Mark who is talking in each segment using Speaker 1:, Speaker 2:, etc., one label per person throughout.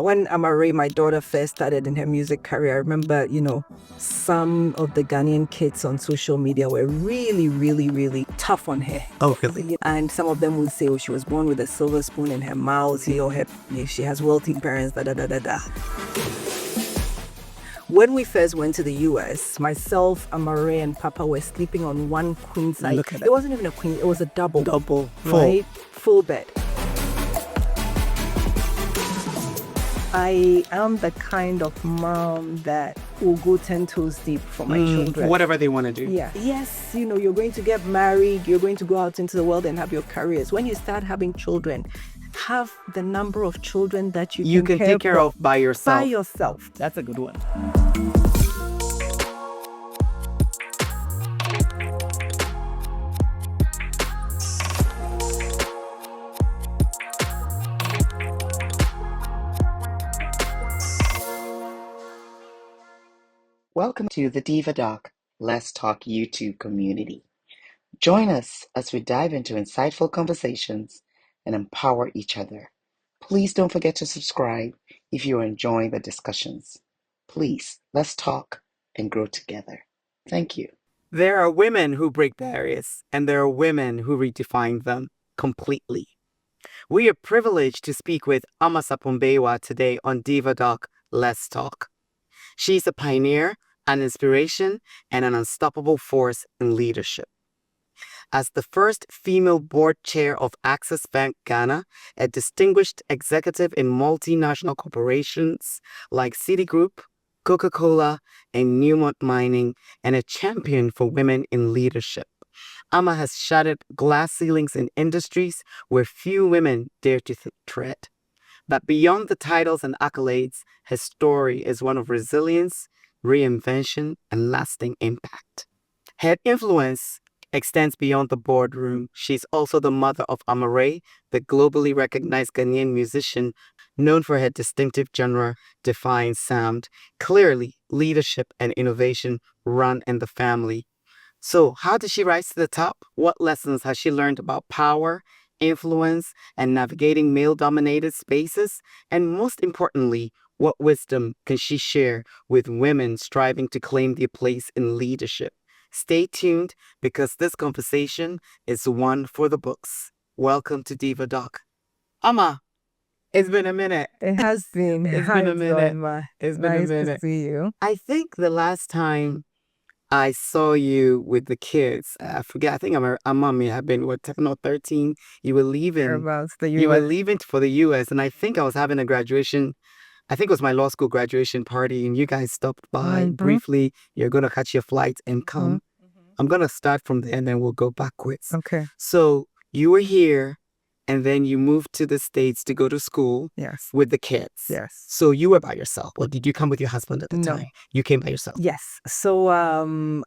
Speaker 1: When Amaarae, my daughter, first started in her music career, I remember, some of the Ghanaian kids on social media were really, really, really tough on her.
Speaker 2: Oh, really?
Speaker 1: And some of them would say, oh, she was born with a silver spoon in her mouth, she has wealthy parents, da da da da da. When we first went to the US, myself, Amaarae, and Papa were sleeping on one queen size.
Speaker 2: Look at that.
Speaker 1: It wasn't even a queen, it was a double.
Speaker 2: Double.
Speaker 1: Right? Full bed. I am the kind of mom that will go 10 toes deep for my children.
Speaker 2: Whatever they want to do.
Speaker 1: Yeah. Yes, you're going to get married, you're going to go out into the world and have your careers. When you start having children, have the number of children that you can
Speaker 2: take care of by yourself.
Speaker 1: By yourself.
Speaker 2: That's a good one.
Speaker 3: Welcome to the Diva Doc Let's Talk YouTube community. Join us as we dive into insightful conversations and empower each other. Please don't forget to subscribe if you're enjoying the discussions. Please, let's talk and grow together. Thank you.
Speaker 2: There are women who break barriers, and there are women who redefine them completely. We are privileged to speak with Ama Sarpong Bawuah today on Diva Doc Let's Talk. She's a pioneer, an inspiration, and an unstoppable force in leadership. As the first female board chair of Access Bank Ghana, a distinguished executive in multinational corporations like Citigroup, Coca-Cola, and Newmont Mining, and a champion for women in leadership, Ama has shattered glass ceilings in industries where few women dare to tread. But beyond the titles and accolades, her story is one of resilience, reinvention, and lasting impact. Her influence extends beyond the boardroom. She's also the mother of Amaarae, the globally recognized Ghanaian musician known for her distinctive genre-defying sound. Clearly, leadership and innovation run in the family. So, how did she rise to the top? What lessons has she learned about power, influence, and navigating male-dominated spaces? And most importantly, what wisdom can she share with women striving to claim their place in leadership? Stay tuned because this conversation is one for the books. Welcome to Diva Doc. Ama, it's been a minute.
Speaker 1: It has been.
Speaker 2: It's been a minute.
Speaker 1: It's been nice a minute. To see you.
Speaker 2: I think the last time I saw you with the kids, I forget, I think Ama may have been, 13? You were leaving. You were leaving for the US, and I think I was having a graduation. I think it was my law school graduation party, and you guys stopped by briefly. You're going to catch your flight and come. I'm going to start from there, and then we'll go backwards.
Speaker 1: Okay.
Speaker 2: So you were here, and then you moved to the States to go to school.
Speaker 1: Yes.
Speaker 2: With the kids.
Speaker 1: Yes.
Speaker 2: So you were by yourself, or did you come with your husband at the time? You came by yourself.
Speaker 1: Yes. So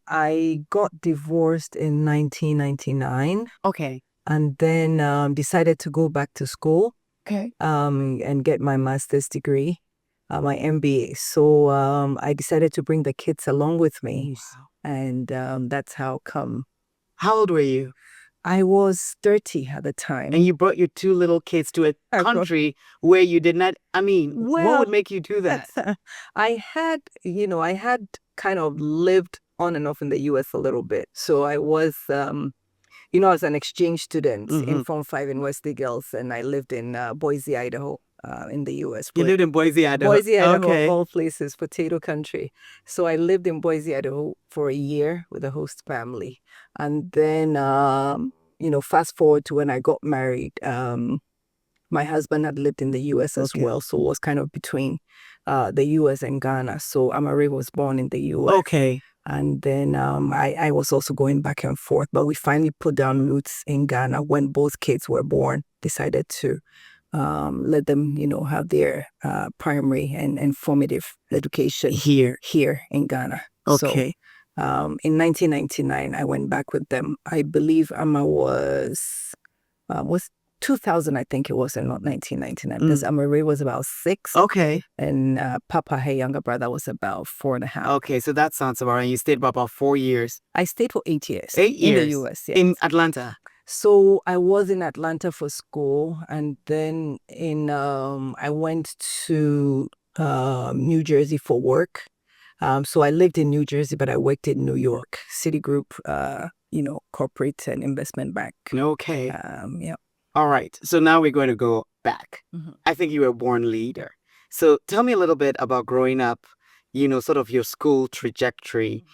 Speaker 1: I got divorced in 1999.
Speaker 2: Okay.
Speaker 1: And then decided to go back to school.
Speaker 2: Okay.
Speaker 1: And get my master's degree. My MBA. So I decided to bring the kids along with me. Wow. And that's how come.
Speaker 2: How old were you?
Speaker 1: I was 30 at the time.
Speaker 2: And you brought your two little kids to a country where you did not, what would make you do that?
Speaker 1: I had kind of lived on and off in the US a little bit. So I was, I was an exchange student in Form 5 in Wesley Girls, and I lived in Boise, Idaho. In the U.S.
Speaker 2: You lived in Boise, Idaho?
Speaker 1: Boise, Idaho, of all places, potato country. So I lived in Boise, Idaho for a year with a host family. And then, fast forward to when I got married, my husband had lived in the U.S. as well. So it was kind of between the U.S. and Ghana. So Amaarae was born in the U.S.
Speaker 2: Okay.
Speaker 1: And then I was also going back and forth. But we finally put down roots in Ghana when both kids were born, decided to let them, have their primary and formative education here in Ghana.
Speaker 2: Okay.
Speaker 1: So, in 1999, I went back with them. I believe Ama was 2000, I think it was, and not 1999, because Amaarae was about 6.
Speaker 2: Okay.
Speaker 1: And Papa, her younger brother, was about 4.5.
Speaker 2: Okay, so that sounds about right. You stayed about 4 years.
Speaker 1: I stayed for 8 years.
Speaker 2: 8 years?
Speaker 1: In the U.S., yes.
Speaker 2: In Atlanta?
Speaker 1: So I was in Atlanta for school, and then I went to New Jersey for work. So I lived in New Jersey, but I worked in New York, Citigroup, corporate and investment bank.
Speaker 2: Okay.
Speaker 1: Yeah.
Speaker 2: All right. So now we're going to go back.
Speaker 1: Mhm.
Speaker 2: I think you were a born leader. So tell me a little bit about growing up, sort of your school trajectory.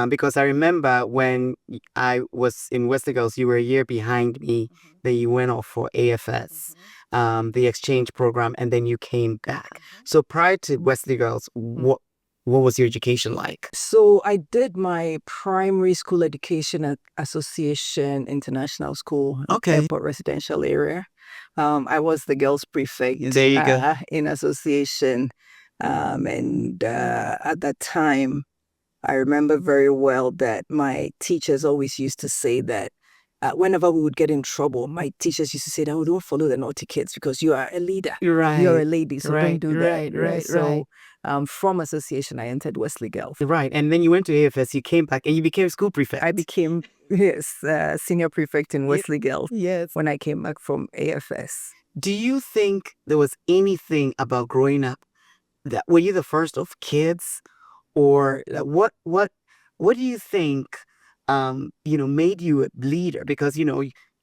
Speaker 2: Because I remember when I was in Wesley Girls, you were a year behind me. Then you went off for AFS, the exchange program, and then you came back. So prior to Wesley Girls, what was your education like?
Speaker 1: So I did my primary school education at Association International School,
Speaker 2: Okay.
Speaker 1: Airport Residential Area. I was the girls prefect
Speaker 2: There you go.
Speaker 1: in Association. And at that time, I remember very well that my teachers always used to say that whenever we would get in trouble, my teachers used to say that, oh, don't follow the naughty kids because you are a leader.
Speaker 2: Right.
Speaker 1: You're a lady, so don't do that.
Speaker 2: Right.
Speaker 1: So from association, I entered Wesley Girls.
Speaker 2: Right. And then you went to AFS, you came back, and you became school prefect.
Speaker 1: I became, senior prefect in Wesley Girls when I came back from AFS.
Speaker 2: Do you think there was anything about growing up that were you the first of kids, or what do you think made you a leader? Because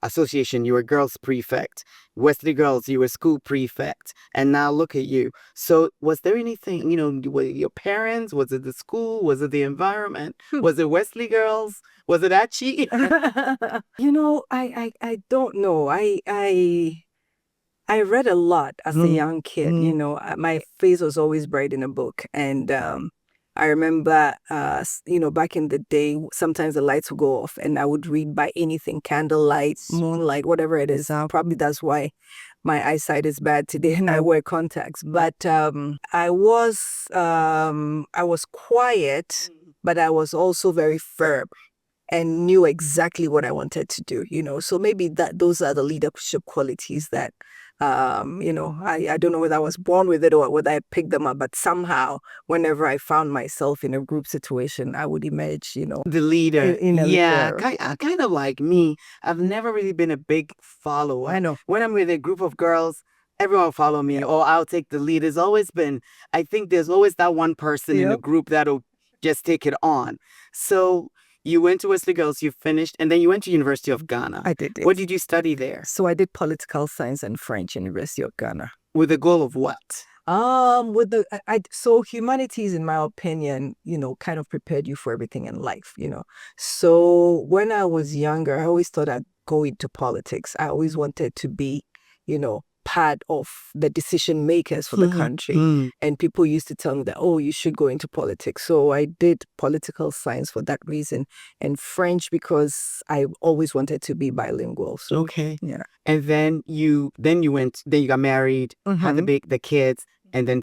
Speaker 2: association, you were girls prefect, Wesley Girls, you were school prefect, and now look at you. So was there anything, were it your parents, was it the school, was it the environment, was it Wesley Girls, was it Achi?
Speaker 1: I don't know. I read a lot as a young kid. My face was always bright in a book. And I remember, back in the day, sometimes the lights would go off and I would read by anything, candlelight, moonlight, whatever it is. Probably that's why my eyesight is bad today and I wear contacts. But I was quiet, but I was also very firm and knew exactly what I wanted to do, So maybe those are the leadership qualities that, I don't know whether I was born with it or whether I picked them up, but somehow whenever I found myself in a group situation, I would emerge,
Speaker 2: The leader.
Speaker 1: leader.
Speaker 2: Kind of like me. I've never really been a big follower.
Speaker 1: I know.
Speaker 2: When I'm with a group of girls, everyone will follow me or I'll take the lead. I think there's always that one person in the group that'll just take it on. So you went to Wesley Girls, you finished, and then you went to University of Ghana.
Speaker 1: I did.
Speaker 2: What did you study there?
Speaker 1: So I did political science and French, University of Ghana.
Speaker 2: With the goal of what?
Speaker 1: So humanities, in my opinion, kind of prepared you for everything in life, So when I was younger, I always thought I'd go into politics. I always wanted to be, part of the decision makers for the country. And people used to tell me that, oh, you should go into politics. So I did political science for that reason, and French because I always wanted to be bilingual. So,
Speaker 2: okay.
Speaker 1: Yeah.
Speaker 2: And then you got married, had the kids, and then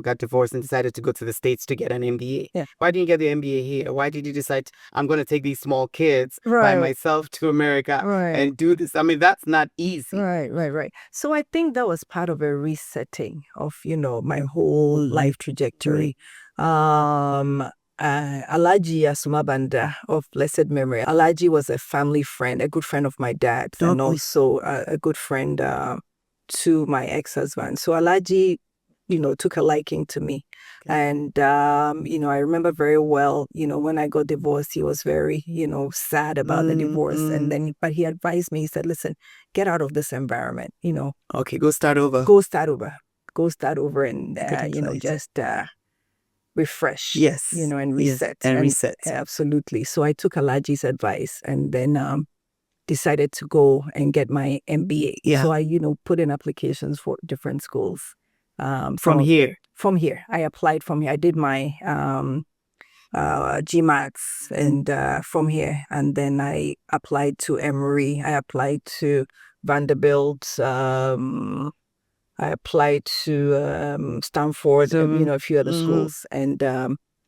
Speaker 2: got divorced and decided to go to the States to get an MBA.
Speaker 1: Yeah.
Speaker 2: Why didn't you get the MBA here? Why did you decide, I'm going to take these small kids by myself to America and do this? I mean, that's not easy.
Speaker 1: Right. So I think that was part of a resetting of, my whole life trajectory. Alaji Asumabanda of blessed memory. Alaji was a family friend, a good friend of my dad, and also a good friend to my ex-husband. So Alaji, took a liking to me. And, I remember very well, when I got divorced, he was very, sad about the divorce. And then, but he advised me, he said, listen, get out of this environment,
Speaker 2: Okay, go start over.
Speaker 1: Go start over and, just refresh.
Speaker 2: Yes.
Speaker 1: And reset.
Speaker 2: Yes. And reset.
Speaker 1: Absolutely. So I took Alaji's advice and then decided to go and get my MBA.
Speaker 2: Yeah.
Speaker 1: So I, put in applications for different schools.
Speaker 2: From here?
Speaker 1: From here. I applied from here. I did my GMATs and from here. And then I applied to Emory. I applied to Vanderbilt. I applied to Stanford, a few other schools. And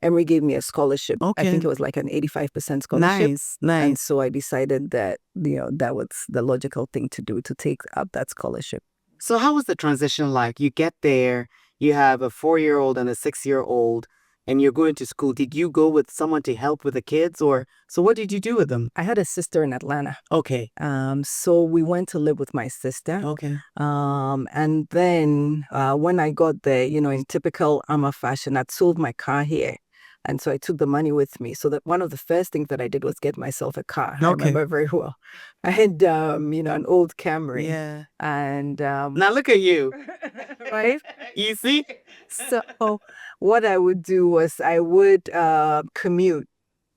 Speaker 1: Emory gave me a scholarship.
Speaker 2: Okay.
Speaker 1: I think it was like an 85% scholarship.
Speaker 2: Nice.
Speaker 1: And so I decided that, that was the logical thing to do, to take up that scholarship.
Speaker 2: So how was the transition like? You get there, you have a 4-year-old and a 6-year-old. and you're going to school, did you go with someone to help with the kids, or so what did you do with them?
Speaker 1: I had a sister in Atlanta.
Speaker 2: Okay.
Speaker 1: So we went to live with my sister.
Speaker 2: Okay.
Speaker 1: And then when I got there, in typical Ama fashion, I'd sold my car here. And so I took the money with me. So that one of the first things that I did was get myself a car. I remember very well. I had, an old Camry.
Speaker 2: Yeah.
Speaker 1: And
Speaker 2: Now look at you.
Speaker 1: right?
Speaker 2: You see?
Speaker 1: So what I would do was I would commute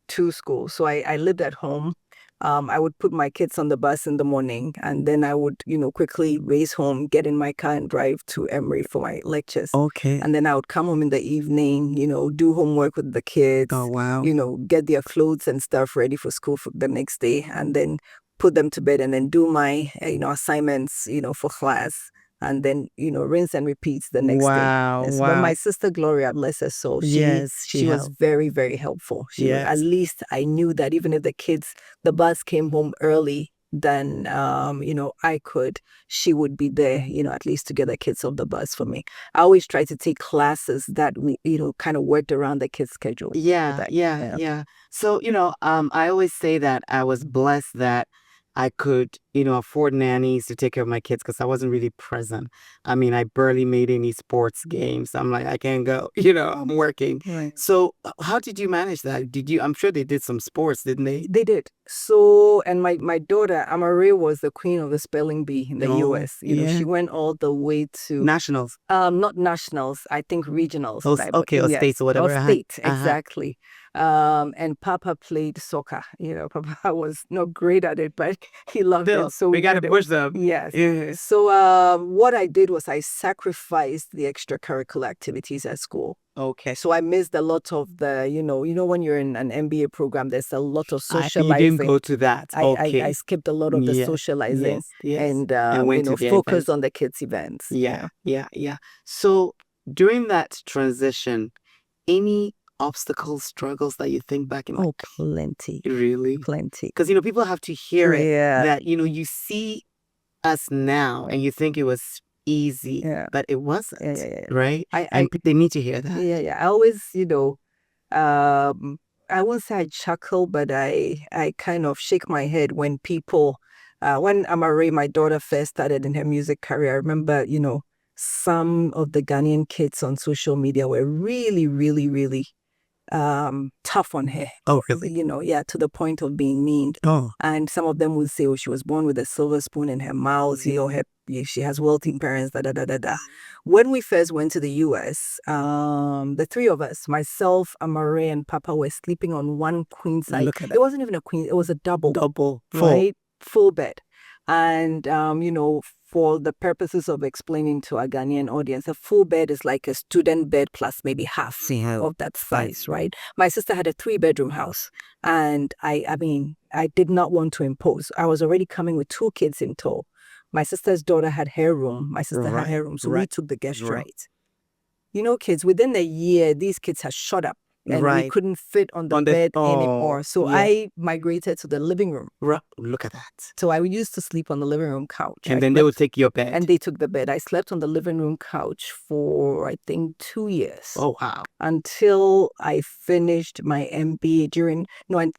Speaker 1: to school. So I lived at home. I would put my kids on the bus in the morning, and then I would, quickly race home, get in my car and drive to Emory for my lectures.
Speaker 2: Okay.
Speaker 1: And then I would come home in the evening, do homework with the kids.
Speaker 2: Oh, wow.
Speaker 1: Get their clothes and stuff ready for school for the next day, and then put them to bed and then do my, assignments, for class. And then, rinse and repeat the next day. Yes. But my sister Gloria, bless her soul, she was very, very helpful. At least I knew that even if the bus came home early than, she would be there, at least to get the kids off the bus for me. I always try to take classes that we, kind of worked around the kids' schedule.
Speaker 2: Yeah. So, I always say that I was blessed that I could, afford nannies to take care of my kids because I wasn't really present. I mean, I barely made any sports games. I'm like, I can't go, I'm working.
Speaker 1: Right.
Speaker 2: So how did you manage that? I'm sure they did some sports, didn't they?
Speaker 1: They did. So, and my daughter, Amaarae, was the queen of the spelling bee in the US. She went all the way to
Speaker 2: nationals.
Speaker 1: Not nationals, I think regionals.
Speaker 2: Or states or whatever.
Speaker 1: Or state, exactly. And Papa played soccer. Papa was not great at it, but he loved it. So
Speaker 2: we got to push them.
Speaker 1: Yes.
Speaker 2: Yeah.
Speaker 1: So what I did was I sacrificed the extracurricular activities at school.
Speaker 2: Okay.
Speaker 1: So I missed a lot of the, when you're in an MBA program, there's a lot of socializing.
Speaker 2: You didn't go to that. Okay.
Speaker 1: I skipped a lot of the socializing and focused on the kids' events.
Speaker 2: Yeah. So during that transition, any obstacles, struggles that you think back in?
Speaker 1: Oh, plenty.
Speaker 2: Really?
Speaker 1: Plenty.
Speaker 2: Because, people have to hear it that, you see us now and you think it was easy, but it wasn't, right? They need to hear that.
Speaker 1: Yeah. I always, I won't say I chuckle, but I kind of shake my head when people, when Amaarae, my daughter, first started in her music career. I remember, some of the Ghanaian kids on social media were really, really, really tough on her.
Speaker 2: Oh, really?
Speaker 1: To the point of being mean.
Speaker 2: Oh.
Speaker 1: And some of them would say, oh, she was born with a silver spoon in her mouth, she has wealthy parents, When we first went to the US, the three of us, myself, Amaarae, and Papa, were sleeping on one queen size.
Speaker 2: Look at that.
Speaker 1: It wasn't even a queen, it was a double.
Speaker 2: Double.
Speaker 1: Right? Full bed. And, for the purposes of explaining to our Ghanaian audience, a full bed is like a student bed plus maybe half of that size, right? My sister had a 3-bedroom house, and I did not want to impose. I was already coming with 2 kids in tow. My sister's daughter had her room. My sister had her room, so we took the guest room. Kids, within a year, these kids had shut up. And we couldn't fit on the bed anymore. So I migrated to the living room.
Speaker 2: Look at that.
Speaker 1: So I used to sleep on the living room couch.
Speaker 2: And then they would take your bed.
Speaker 1: And they took the bed. I slept on the living room couch for, I think, 2 years.
Speaker 2: Oh, wow.
Speaker 1: Until I finished my MBA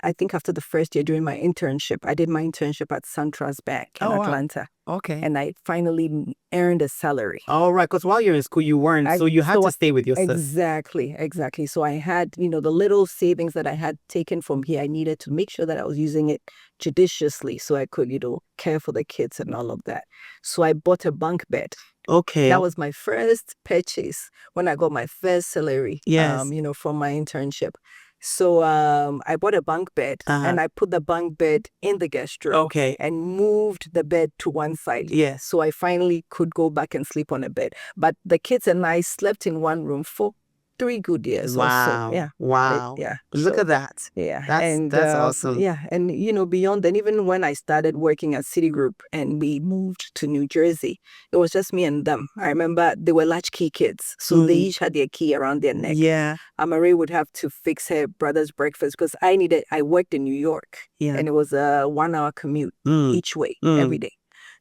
Speaker 1: I think after the first year during my internship. I did my internship at SunTrust Bank in Atlanta.
Speaker 2: Wow. Okay.
Speaker 1: And I finally earned a salary.
Speaker 2: All right, because while you're in school, you weren't, so you had to stay with your sister.
Speaker 1: Exactly. So I had, the little savings that I had taken from here, I needed to make sure that I was using it judiciously so I could, care for the kids and all of that. So I bought a bunk bed.
Speaker 2: Okay.
Speaker 1: That was my first purchase when I got my first salary, from my internship. So I bought a bunk bed and I put the bunk bed in the guest room.
Speaker 2: Okay.
Speaker 1: And moved the bed to one side.
Speaker 2: Yes.
Speaker 1: So I finally could go back and sleep on a bed. But the kids and I slept in one room for 3 good years.
Speaker 2: Wow.
Speaker 1: Also. Yeah.
Speaker 2: Wow. Look at that.
Speaker 1: Yeah.
Speaker 2: That's awesome.
Speaker 1: Yeah. And, beyond then, even when I started working at Citigroup and we moved to New Jersey, it was just me and them. I remember they were latchkey kids. So they each had their key around their neck.
Speaker 2: Yeah.
Speaker 1: Amaarae would have to fix her brother's breakfast because I worked in New York. Yeah. And it was a 1-hour commute each way every day.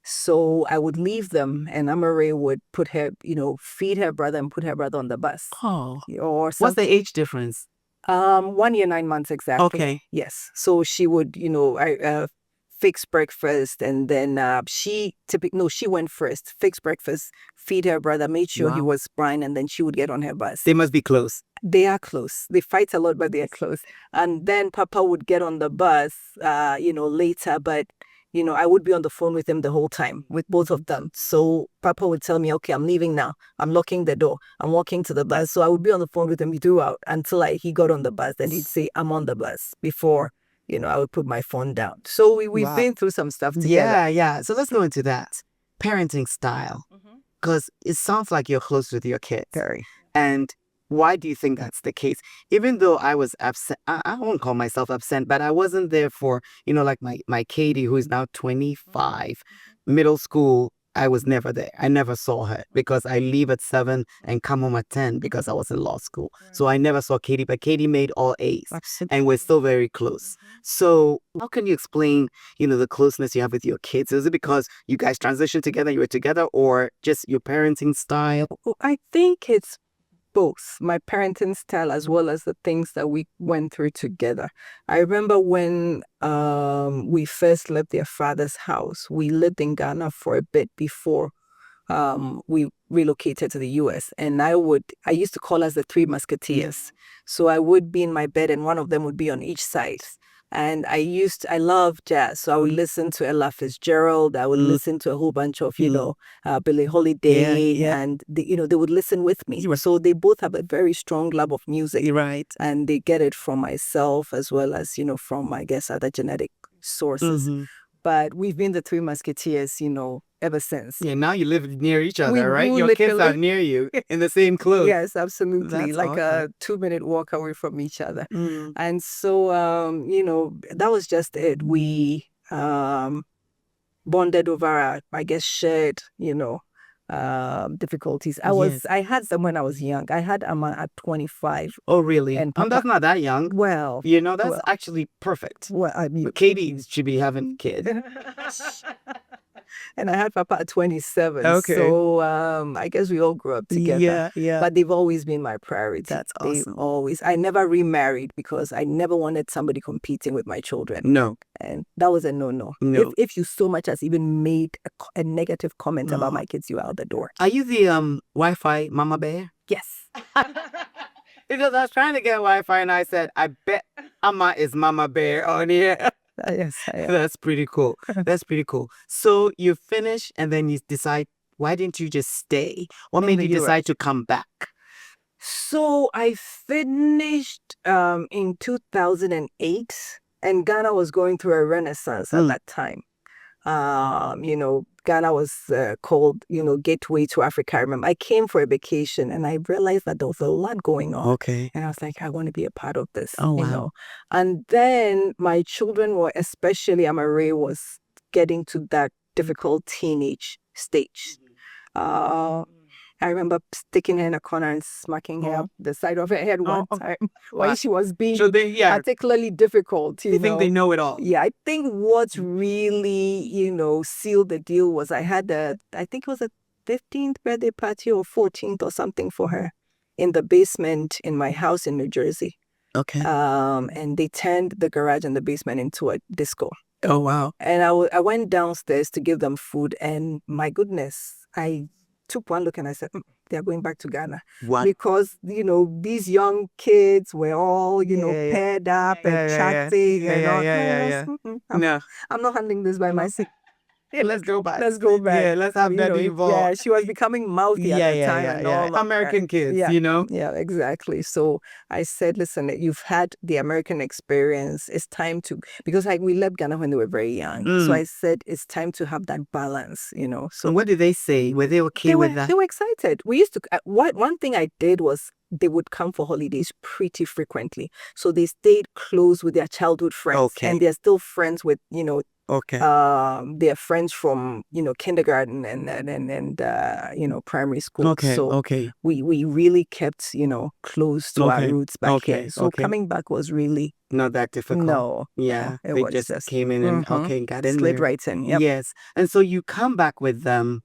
Speaker 1: So I would leave them, and Amaarae would put her, feed her brother and put her brother on the bus.
Speaker 2: Oh.
Speaker 1: Or
Speaker 2: What's
Speaker 1: something.
Speaker 2: the age difference?
Speaker 1: 1 year, 9 months exactly.
Speaker 2: Okay.
Speaker 1: Yes. So she would, fix breakfast, and then she went first, fix breakfast, feed her brother, made sure he
Speaker 2: Wow.
Speaker 1: was fine, and then she would get on her bus.
Speaker 2: They must be close.
Speaker 1: They are close. They fight a lot, but they are close. And then Papa would get on the bus, later, but I would be on the phone with him the whole time, with both of them. So Papa would tell me, okay, I'm leaving now. I'm locking the door. I'm walking to the bus. So I would be on the phone with him throughout until he got on the bus. Then he'd say, I'm on the bus, before, I would put my phone down. So we've
Speaker 2: Wow.
Speaker 1: been through some stuff together.
Speaker 2: Yeah. So let's go into that. Parenting style. Because it sounds like you're close with your kids.
Speaker 1: Very.
Speaker 2: And why do you think that's the case? Even though I was absent, I won't call myself absent, but I wasn't there for, like my Katie, who is now 25, middle school. I was never there. I never saw her because I leave at 7 and come home at 10 because I was in law school. So I never saw Katie, but Katie made all A's and we're still very close. So how can you explain, the closeness you have with your kids? Is it because you guys transitioned together, you were together, or just your parenting style?
Speaker 1: Well, I think it's both my parenting style as well as the things that we went through together. I remember when we first left their father's house, we lived in Ghana for a bit before we relocated to the US. And I used to call us the Three Musketeers. So I would be in my bed and one of them would be on each side. And I love jazz. So I would listen to Ella Fitzgerald. I would listen to a whole bunch of, Billie Holiday. And, they would listen with me. So they both have a very strong love of music.
Speaker 2: Right.
Speaker 1: And they get it from myself as well as, from, I guess, other genetic sources. But we've been the Three Musketeers, ever since.
Speaker 2: Yeah, now you live near each other, right?
Speaker 1: do
Speaker 2: Your kids are near you in the same clothes.
Speaker 1: Yes, absolutely.
Speaker 2: That's
Speaker 1: like
Speaker 2: awesome.
Speaker 1: a 2-minute walk away from each other. And so, that was just it. We bonded over our, I guess, shared, difficulties. I had them when I was young. I had Ama at 25.
Speaker 2: Oh, really?
Speaker 1: And
Speaker 2: that's not that young.
Speaker 1: Well,
Speaker 2: that's actually perfect.
Speaker 1: Well, I mean,
Speaker 2: But Katie should be having kids.
Speaker 1: And I had Papa at 27.
Speaker 2: Okay.
Speaker 1: So I guess we all grew up together.
Speaker 2: Yeah.
Speaker 1: But they've always been my priority.
Speaker 2: That's awesome.
Speaker 1: I never remarried because I never wanted somebody competing with my children.
Speaker 2: No.
Speaker 1: And that was a no-no.
Speaker 2: No.
Speaker 1: If you so much as even made a negative comment about my kids, you are out the door.
Speaker 2: Are you the Wi-Fi mama bear?
Speaker 1: Yes.
Speaker 2: Because I was trying to get Wi-Fi and I said, I bet Ama is mama bear on here.
Speaker 1: Yes, I am.
Speaker 2: That's pretty cool. That's pretty cool. So you finish and then you decide, why didn't you just stay? What made you decide to come back?
Speaker 1: So I finished in 2008, and Ghana was going through a renaissance at that time. Ghana was called, Gateway to Africa. I remember I came for a vacation and I realized that there was a lot going on.
Speaker 2: Okay.
Speaker 1: And I was like, I want to be a part of this.
Speaker 2: Oh, wow.
Speaker 1: And then my children were, especially Amaarae, was getting to that difficult teenage stage. I remember sticking her in a corner and smacking her up the side of her head one time when she was being particularly difficult.
Speaker 2: You think they know it all?
Speaker 1: Yeah, I think what really, sealed the deal was I think it was a 15th birthday party or 14th or something for her in the basement in my house in New Jersey.
Speaker 2: Okay.
Speaker 1: And they turned the garage and the basement into a disco.
Speaker 2: Oh, wow.
Speaker 1: And I went downstairs to give them food, and my goodness, I took one look and I said, they're going back to Ghana.
Speaker 2: What?
Speaker 1: Because, these young kids were all, paired up and chatting and all. I'm not handling this by myself.
Speaker 2: Yeah, let's go back.
Speaker 1: Let's go back.
Speaker 2: Yeah, let's have that involved.
Speaker 1: Yeah, she was becoming mouthy at the time. And all
Speaker 2: American kids,
Speaker 1: Yeah, exactly. So I said, listen, you've had the American experience. It's time to, because we left Ghana when they were very young. So I said, it's time to have that balance, So
Speaker 2: and what did they say? Were they okay with that?
Speaker 1: They were excited. We used to, one thing I did was they would come for holidays pretty frequently. So they stayed close with their childhood friends.
Speaker 2: Okay.
Speaker 1: And they're still friends with,
Speaker 2: Okay.
Speaker 1: They're friends from, kindergarten and primary school.
Speaker 2: Okay.
Speaker 1: So
Speaker 2: Okay.
Speaker 1: we really kept, close to our
Speaker 2: Okay.
Speaker 1: roots back
Speaker 2: Okay.
Speaker 1: here. So
Speaker 2: Okay.
Speaker 1: coming back was really
Speaker 2: Not that difficult.
Speaker 1: no.
Speaker 2: Yeah.
Speaker 1: It
Speaker 2: They
Speaker 1: was
Speaker 2: just came in and okay, got in
Speaker 1: slid
Speaker 2: there.
Speaker 1: right in. Yep.
Speaker 2: Yes. And so you come back with them,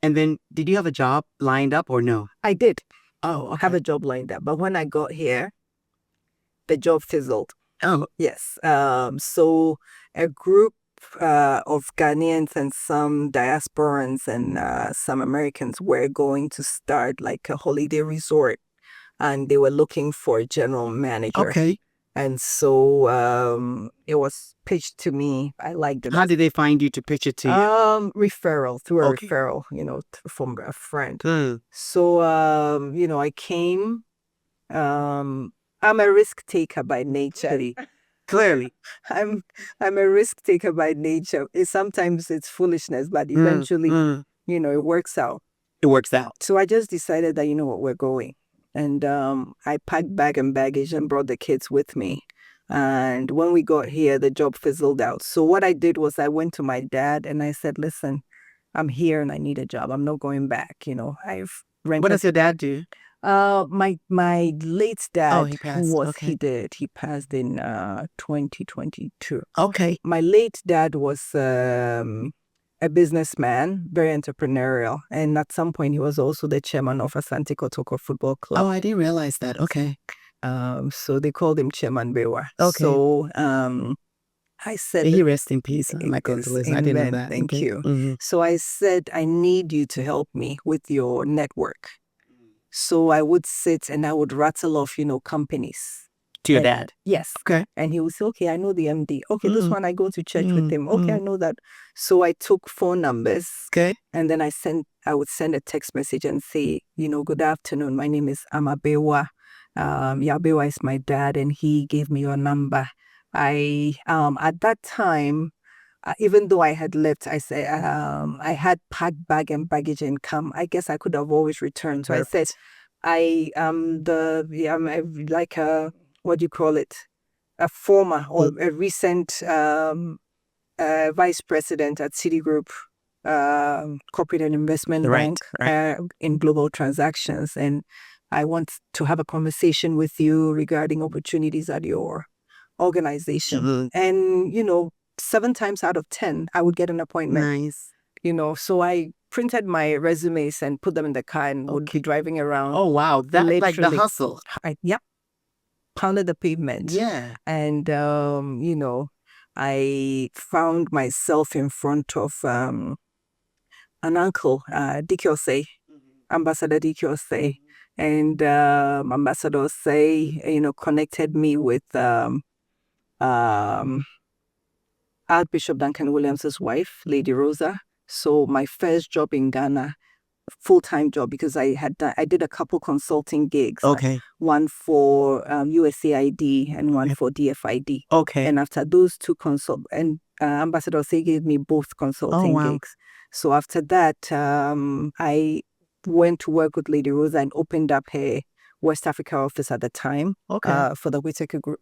Speaker 2: and then did you have a job lined up or no?
Speaker 1: I did
Speaker 2: Oh,
Speaker 1: have a job lined up, but when I got here, the job fizzled.
Speaker 2: Oh,
Speaker 1: Yes. So a group of Ghanaians and some diasporans and some Americans were going to start like a holiday resort, and they were looking for a general manager.
Speaker 2: okay.
Speaker 1: And so it was pitched to me. I liked it.
Speaker 2: How did they find you to pitch it to you?
Speaker 1: Referral, through a
Speaker 2: Okay.
Speaker 1: referral, from a friend.
Speaker 2: Hmm.
Speaker 1: So I came. I'm a risk taker by nature.
Speaker 2: Clearly.
Speaker 1: I'm a risk taker by nature. Sometimes it's foolishness, but eventually, it works out.
Speaker 2: It works out.
Speaker 1: So I just decided that, what, we're going. And I packed bag and baggage and brought the kids with me. And when we got here, the job fizzled out. So what I did was I went to my dad and I said, listen, I'm here and I need a job. I'm not going back. I've rented.
Speaker 2: What does your dad do?
Speaker 1: My late dad
Speaker 2: he passed. Okay.
Speaker 1: He passed in 2022.
Speaker 2: Okay.
Speaker 1: My late dad was a businessman, very entrepreneurial, and at some point he was also the chairman of Asante Kotoko Football Club.
Speaker 2: Oh, I didn't realize that. Okay.
Speaker 1: So they called him Chairman Bawuah.
Speaker 2: Okay.
Speaker 1: So I said,
Speaker 2: May he rest in peace. My condolences. I didn't know
Speaker 1: amen.
Speaker 2: that.
Speaker 1: Thank
Speaker 2: Okay.
Speaker 1: you.
Speaker 2: Mhm.
Speaker 1: So I said, I need you to help me with your network. So I would sit and I would rattle off, companies.
Speaker 2: To your dad?
Speaker 1: Yes.
Speaker 2: Okay.
Speaker 1: And he would say, okay, I know the MD. Okay, this
Speaker 2: Mm.
Speaker 1: one I go to church with him. Okay, I know that. So I took phone numbers.
Speaker 2: Okay.
Speaker 1: And then I would send a text message and say, good afternoon. My name is Ama Bawuah. Bawuah is my dad, and he gave me your number. At that time, even though I had left, I said I had packed bag and baggage and come. I guess I could have always returned. So I said, I'm like a, what do you call it? A former or a recent vice president at Citigroup Corporate and Investment Bank in global transactions, and I want to have a conversation with you regarding opportunities at your organization. And 7 times out of 10, I would get an appointment.
Speaker 2: Nice.
Speaker 1: So I printed my resumes and put them in the car and would be driving around.
Speaker 2: Oh, wow. That's like the
Speaker 1: Literally.
Speaker 2: hustle.
Speaker 1: Yep. Pounded the pavement.
Speaker 2: Yeah.
Speaker 1: And, I found myself in front of an uncle, Dikiose, Ambassador Dikiose. And Ambassador Say, connected me with Archbishop Duncan Williams' wife, Lady Rosa. So my first job in Ghana, full-time job, because I did a couple consulting gigs.
Speaker 2: Okay.
Speaker 1: One for USAID and one for DFID.
Speaker 2: Okay.
Speaker 1: And after those two Ambassador Say gave me both consulting gigs. So after that, I went to work with Lady Rosa and opened up her West Africa office at the time for the Whitaker Group.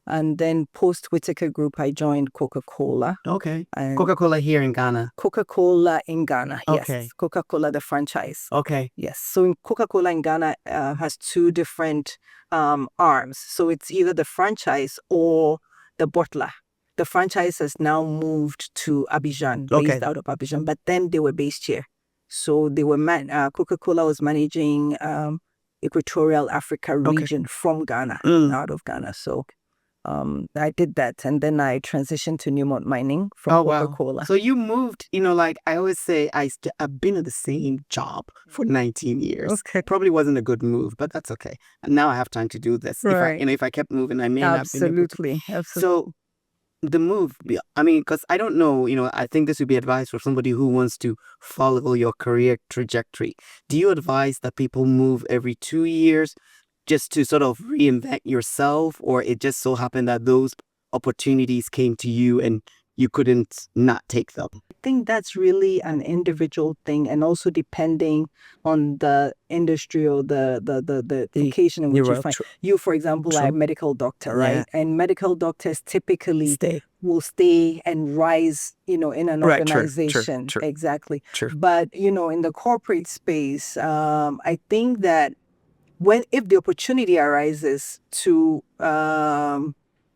Speaker 1: And then post Whitaker Group, I joined Coca-Cola.
Speaker 2: Okay. Coca-Cola here in Ghana.
Speaker 1: Coca-Cola in Ghana, yes.
Speaker 2: Okay.
Speaker 1: Coca-Cola, the franchise.
Speaker 2: Okay.
Speaker 1: Yes. So Coca-Cola in Ghana has two different arms. So it's either the franchise or the bottler. The franchise has now moved to Abidjan, based out of Abidjan, but then they were based here. So they were Coca-Cola was managing Equatorial Africa region from Ghana, out of Ghana. So I did that, and then I transitioned to Newmont Mining from Coca-Cola.
Speaker 2: Wow. So you moved, like I always say, I've been at the same job for 19 years.
Speaker 1: Okay.
Speaker 2: Probably wasn't a good move, but that's okay. And now I have time to do this.
Speaker 1: Right.
Speaker 2: If I kept moving, I may not have been able to.
Speaker 1: Absolutely.
Speaker 2: So the move, because I don't know, I think this would be advice for somebody who wants to follow your career trajectory. Do you advise that people move every 2 years just to sort of reinvent yourself, or it just so happened that those opportunities came to you and you couldn't not take them?
Speaker 1: I think that's really an individual thing, and also depending on the industry or the vocation in which you find. You, for example, are a medical doctor, right? And medical doctors typically will stay and rise, in an organization.
Speaker 2: True.
Speaker 1: Exactly.
Speaker 2: True.
Speaker 1: But, in the corporate space, I think that if the opportunity arises to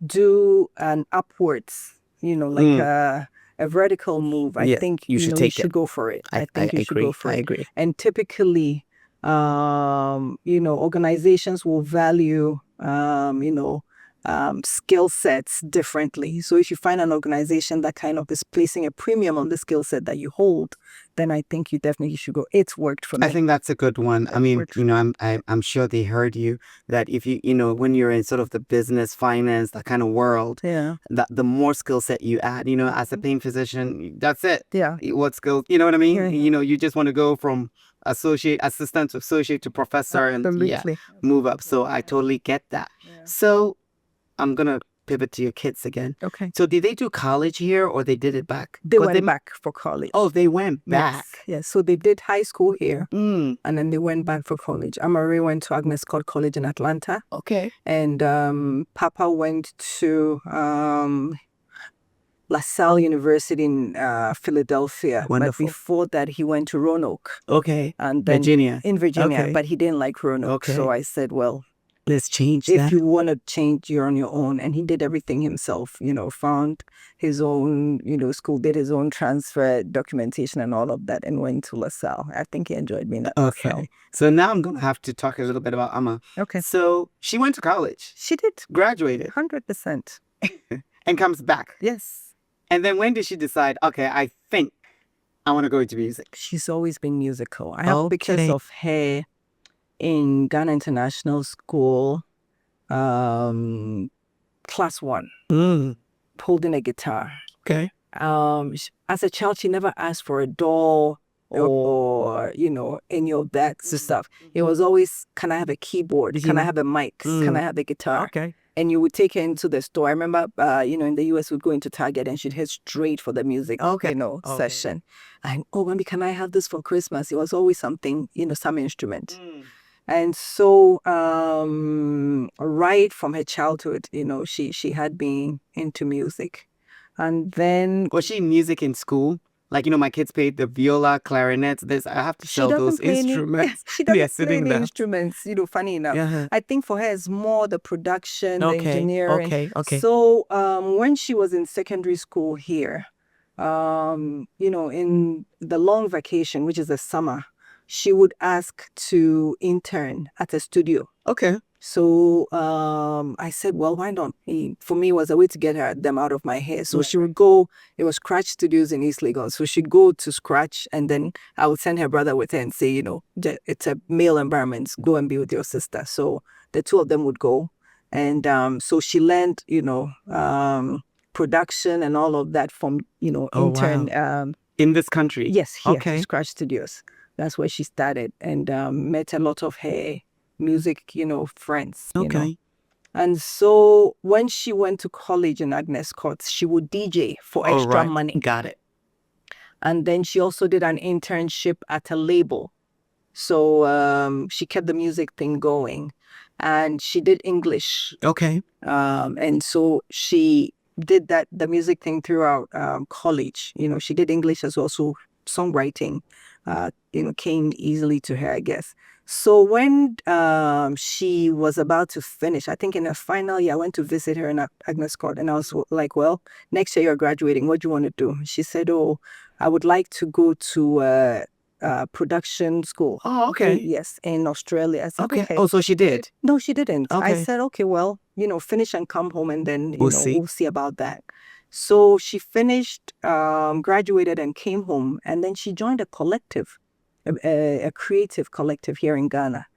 Speaker 1: do an upwards, like a vertical move, I think
Speaker 2: you should
Speaker 1: you should go for it. I think you should go for it.
Speaker 2: I agree.
Speaker 1: And typically, organizations will value, skill sets differently. So if you find an organization that kind of is placing a premium on the skill set that you hold, then I think you definitely should go. It's worked for me.
Speaker 2: I think that's a good one. I mean, I'm sure they heard you that if you, when you're in sort of the business, finance, that kind of world, that the more skill set you add, as a pain physician, that's it.
Speaker 1: Yeah.
Speaker 2: What skills, you know what I mean? You just want to go from assistant to associate to professor and move up. So I totally get that. So I'm going to pivot to your kids again.
Speaker 1: Okay.
Speaker 2: So did they do college here or they did it back?
Speaker 1: They went back for college.
Speaker 2: Oh, they went back.
Speaker 1: Yes. So they did high school here and then they went back for college. Amaarae went to Agnes Scott College in Atlanta.
Speaker 2: Okay.
Speaker 1: And Papa went to LaSalle University in Philadelphia.
Speaker 2: Wonderful.
Speaker 1: But before that, he went to Roanoke.
Speaker 2: Okay.
Speaker 1: And then
Speaker 2: Virginia.
Speaker 1: In Virginia.
Speaker 2: Okay.
Speaker 1: But he didn't like Roanoke.
Speaker 2: Okay.
Speaker 1: So I said, well,
Speaker 2: let's change
Speaker 1: if
Speaker 2: that.
Speaker 1: you want to change, you're on your own. And he did everything himself, found his own, school, did his own transfer documentation and all of that, and went to LaSalle. I think he enjoyed being at LaSalle.
Speaker 2: So now I'm going to have to talk a little bit about Ama.
Speaker 1: Okay.
Speaker 2: So she went to college.
Speaker 1: She did.
Speaker 2: Graduated.
Speaker 1: 100%.
Speaker 2: And comes back.
Speaker 1: Yes.
Speaker 2: And then when did she decide, okay, I think I want to go into music?
Speaker 1: She's always been musical. I have pictures of her in Ghana International School, class 1, holding a guitar.
Speaker 2: Okay.
Speaker 1: As a child, she never asked for a doll or, any of that stuff. It was always, can I have a keyboard? Can I have a mic? Can I have a guitar?
Speaker 2: Okay.
Speaker 1: And you would take her into the store. I remember, in the US, we'd go into Target and she'd head straight for the music, session. And, mommy, can I have this for Christmas? It was always something, some instrument. And so, right from her childhood, she had been into music. And then...
Speaker 2: Was she in music in school? Like, my kids played the viola, clarinet, I have to sell those instruments.
Speaker 1: She doesn't play any instruments, funny enough. I think for her it's more the production, the engineering.
Speaker 2: Okay.
Speaker 1: So when she was in secondary school here, in the long vacation, which is the summer, she would ask to intern at a studio.
Speaker 2: Okay.
Speaker 1: So I said, well, why not? For me, it was a way to get them out of my hair. So she would go, it was Scratch Studios in East Lagos. So she'd go to Scratch and then I would send her brother with her and say, it's a male environment, go and be with your sister. So the two of them would go. And so she learned, production and all of that from, intern.
Speaker 2: Wow. In this country?
Speaker 1: Yes, here, Scratch Studios. That's where she started and met a lot of her music, friends.
Speaker 2: Okay.
Speaker 1: And so when she went to college in Agnes Scott, she would DJ for extra money.
Speaker 2: Got it.
Speaker 1: And then she also did an internship at a label. So she kept the music thing going. And she did English.
Speaker 2: Okay.
Speaker 1: And so she did the music thing throughout college. She did English as well. So songwriting, came easily to her, I guess. So when she was about to finish, I think in her final year, I went to visit her in Agnes Scott, and I was like, well, next year you're graduating. What do you want to do? She said, oh, I would like to go to production school.
Speaker 2: Oh, okay.
Speaker 1: Yes, in Australia. I said,
Speaker 2: okay. Oh, so she did?
Speaker 1: No, she didn't.
Speaker 2: Okay.
Speaker 1: I said, okay, well, finish and come home, and then
Speaker 2: we'll see
Speaker 1: about that. So she finished, graduated and came home, and then she joined a collective, a creative collective here in Ghana.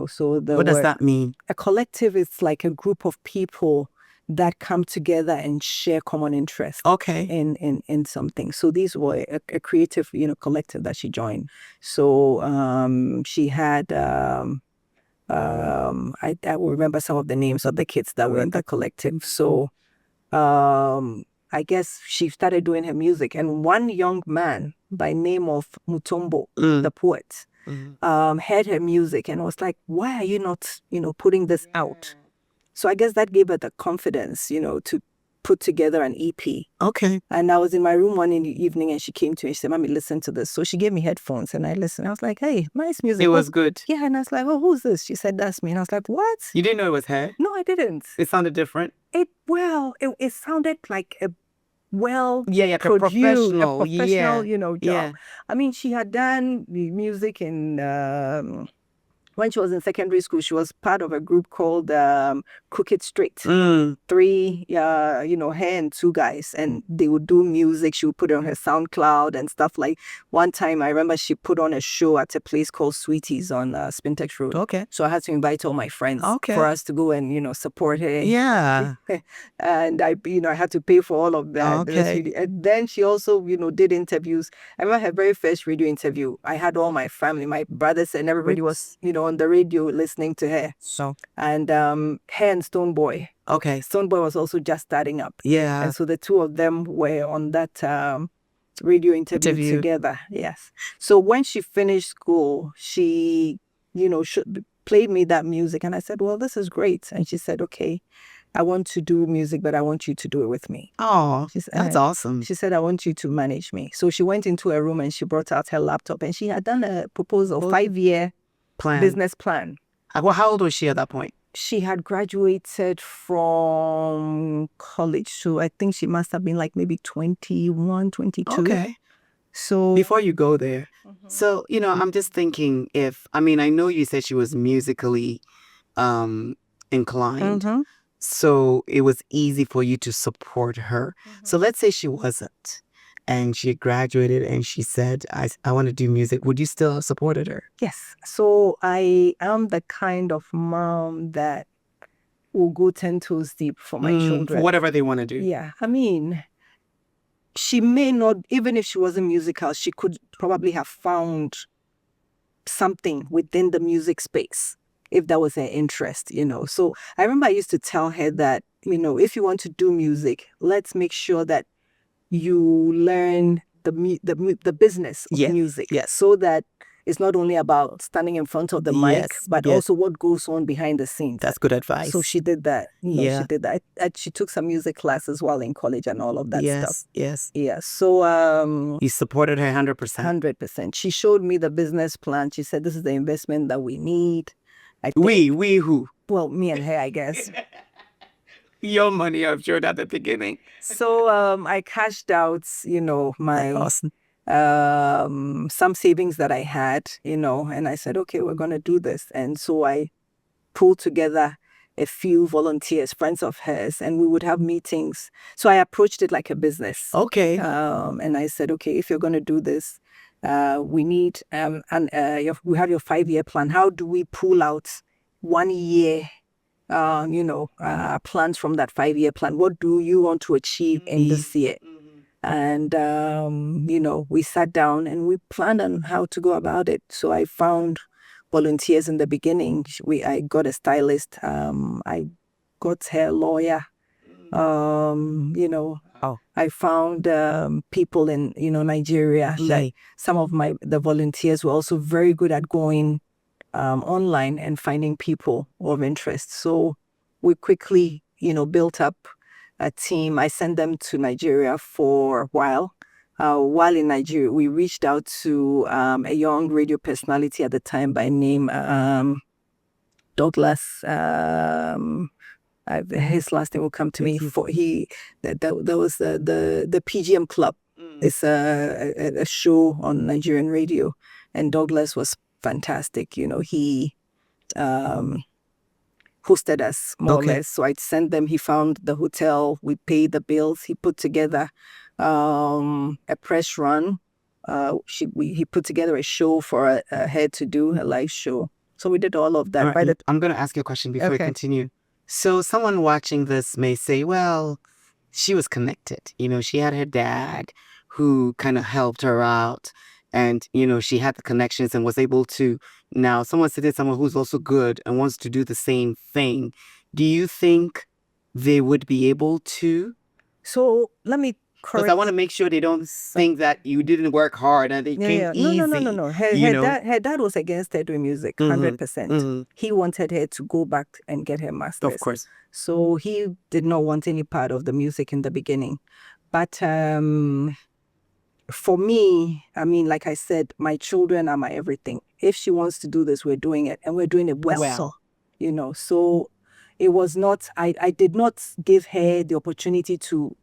Speaker 1: So
Speaker 2: what does that mean?
Speaker 1: A collective is like a group of people that come together and share common interests.
Speaker 2: Okay.
Speaker 1: In something. So these were a creative, collective that she joined. So she had I will remember some of the names of the kids that were in the collective. So I guess she started doing her music. And one young man by name of Mutombo, the poet, heard her music and was like, why are you not, putting this out? So I guess that gave her the confidence, to put together an EP.
Speaker 2: Okay.
Speaker 1: And I was in my room one in the evening and she came to me and she said, Mommy, listen to this. So she gave me headphones and I listened. I was like, hey, nice music.
Speaker 2: It was good.
Speaker 1: Yeah. And I was like, oh, who's this? She said, that's me. And I was like, what?
Speaker 2: You didn't know it was her?
Speaker 1: No, I didn't.
Speaker 2: It sounded different?
Speaker 1: It sounded like a
Speaker 2: a
Speaker 1: produced,
Speaker 2: professional,
Speaker 1: job.
Speaker 2: Yeah.
Speaker 1: I mean, she had done the music in when she was in secondary school. She was part of a group called Crooked Straight. 3, her and 2 guys, and they would do music. She would put it on her SoundCloud and stuff. Like one time, I remember she put on a show at a place called Sweeties on Spintex Road.
Speaker 2: Okay.
Speaker 1: So I had to invite all my friends
Speaker 2: Okay.
Speaker 1: for us to go and support her.
Speaker 2: Yeah.
Speaker 1: And I had to pay for all of that.
Speaker 2: Okay.
Speaker 1: And then she also, did interviews. I remember her very first radio interview. I had all my family, my brothers, and everybody was, on the radio listening to her.
Speaker 2: So.
Speaker 1: And her and Stoneboy.
Speaker 2: Okay.
Speaker 1: Stoneboy was also just starting up.
Speaker 2: Yeah.
Speaker 1: And so the two of them were on that radio interview together. Yes. So when she finished school, she, played me that music. And I said, well, this is great. And she said, okay, I want to do music, but I want you to do it with me.
Speaker 2: Oh, that's awesome.
Speaker 1: She said, I want you to manage me. So she went into a room and she brought out her laptop and she had done a proposal, 5-year business plan.
Speaker 2: Well, how old was she at that point?
Speaker 1: She had graduated from college. So I think she must have been like maybe 21, 22.
Speaker 2: Okay.
Speaker 1: So
Speaker 2: before you go there, so, I'm just thinking I know you said she was musically inclined. So it was easy for you to support her. So let's say she wasn't and she graduated and she said, I want to do music. Would you still have supported her?
Speaker 1: Yes. So I am the kind of mom that will go 10 toes deep for my children.
Speaker 2: For whatever they want to do.
Speaker 1: Yeah. I mean, she may not, even if she wasn't musical, she could probably have found something within the music space if that was her interest, So I remember I used to tell her that, if you want to do music, let's make sure that you learn the business of music.
Speaker 2: Yes.
Speaker 1: So that it's not only about standing in front of the mic, but also what goes on behind the scenes.
Speaker 2: That's good advice.
Speaker 1: So she did that. She did that. She took some music classes while in college and all of that stuff.
Speaker 2: Yes.
Speaker 1: Yeah. So
Speaker 2: you supported her 100%.
Speaker 1: 100%. She showed me the business plan. She said, this is the investment that we need.
Speaker 2: We who?
Speaker 1: Well, me and her, I guess.
Speaker 2: Your money, I'm sure, at the beginning.
Speaker 1: So I cashed out, my
Speaker 2: awesome.
Speaker 1: Some savings that I had, and I said, okay, we're going to do this. And so I pulled together a few volunteers, friends of hers, and we would have meetings. So I approached it like a business.
Speaker 2: Okay.
Speaker 1: And I said, okay, if you're going to do this, we need, we have your 5-year plan. How do we pull out 1 year, plans from that 5-year plan? What do you want to achieve in this year? And, we sat down and we planned on how to go about it. So I found volunteers in the beginning. I got a stylist. I got her lawyer. I found people in, Nigeria. Like some of the volunteers were also very good at going online and finding people of interest. So we quickly, built up a team. I sent them to Nigeria for a while. While in Nigeria, we reached out to a young radio personality at the time by name Douglas. His last name will come to me. That was the PGM Club. It's a show on Nigerian radio, and Douglas was fantastic. He hosted us more or less. So I'd send them. He found the hotel. We paid the bills. He put together a press run. He put together a show for her to do, a live show. So we did all of that.
Speaker 2: All right. I'm going to ask you a question before we continue. So someone watching this may say, well, she was connected. She had her dad who kind of helped her out. And, she had the connections and was able to. Now, someone said someone who's also good and wants to do the same thing. Do you think they would be able to?
Speaker 1: So let me
Speaker 2: Because
Speaker 1: correct.
Speaker 2: I want to make sure they don't think that you didn't work hard and it came easy.
Speaker 1: No. Her dad was against her doing music, 100%. He wanted her to go back and get her master's.
Speaker 2: Of course.
Speaker 1: So he did not want any part of the music in the beginning. But for me, I mean, like I said, my children are my everything. If she wants to do this, we're doing it, and we're doing it well. You know, so it was not, I did not give her the opportunity to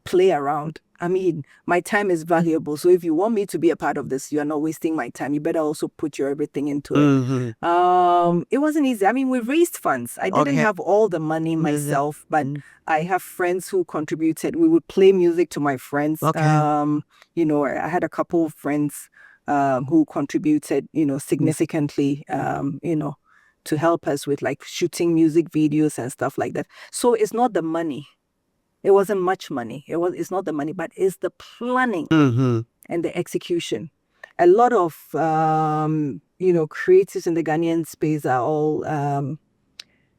Speaker 1: play around. I mean, my time is valuable. So if you want me to be a part of this, you are not wasting my time. You better also put your everything into it. It wasn't easy. I mean, we raised funds. I didn't have all the money myself, but I have friends who contributed. We would play music to my friends. You know, I had a couple of friends who contributed, you know, significantly, you know, to help us with like shooting music videos and stuff like that. So it's not the money. It wasn't much money. It's not the money, but it's the planning and the execution. A lot of you know, creatives in the Ghanaian space are all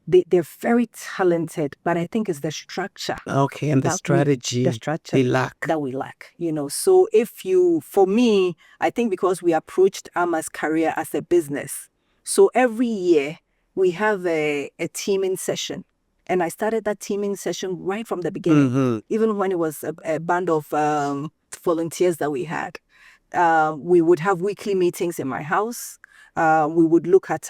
Speaker 1: they're very talented, but I think it's the structure.
Speaker 2: Okay, and the strategy
Speaker 1: they
Speaker 2: lack.
Speaker 1: That we lack, you know. So for me, I think because we approached Ama's career as a business, so every year we have a teaming session. And I started that teaming session right from the beginning, even when it was a band of volunteers that we had. We would have weekly meetings in my house. We would look at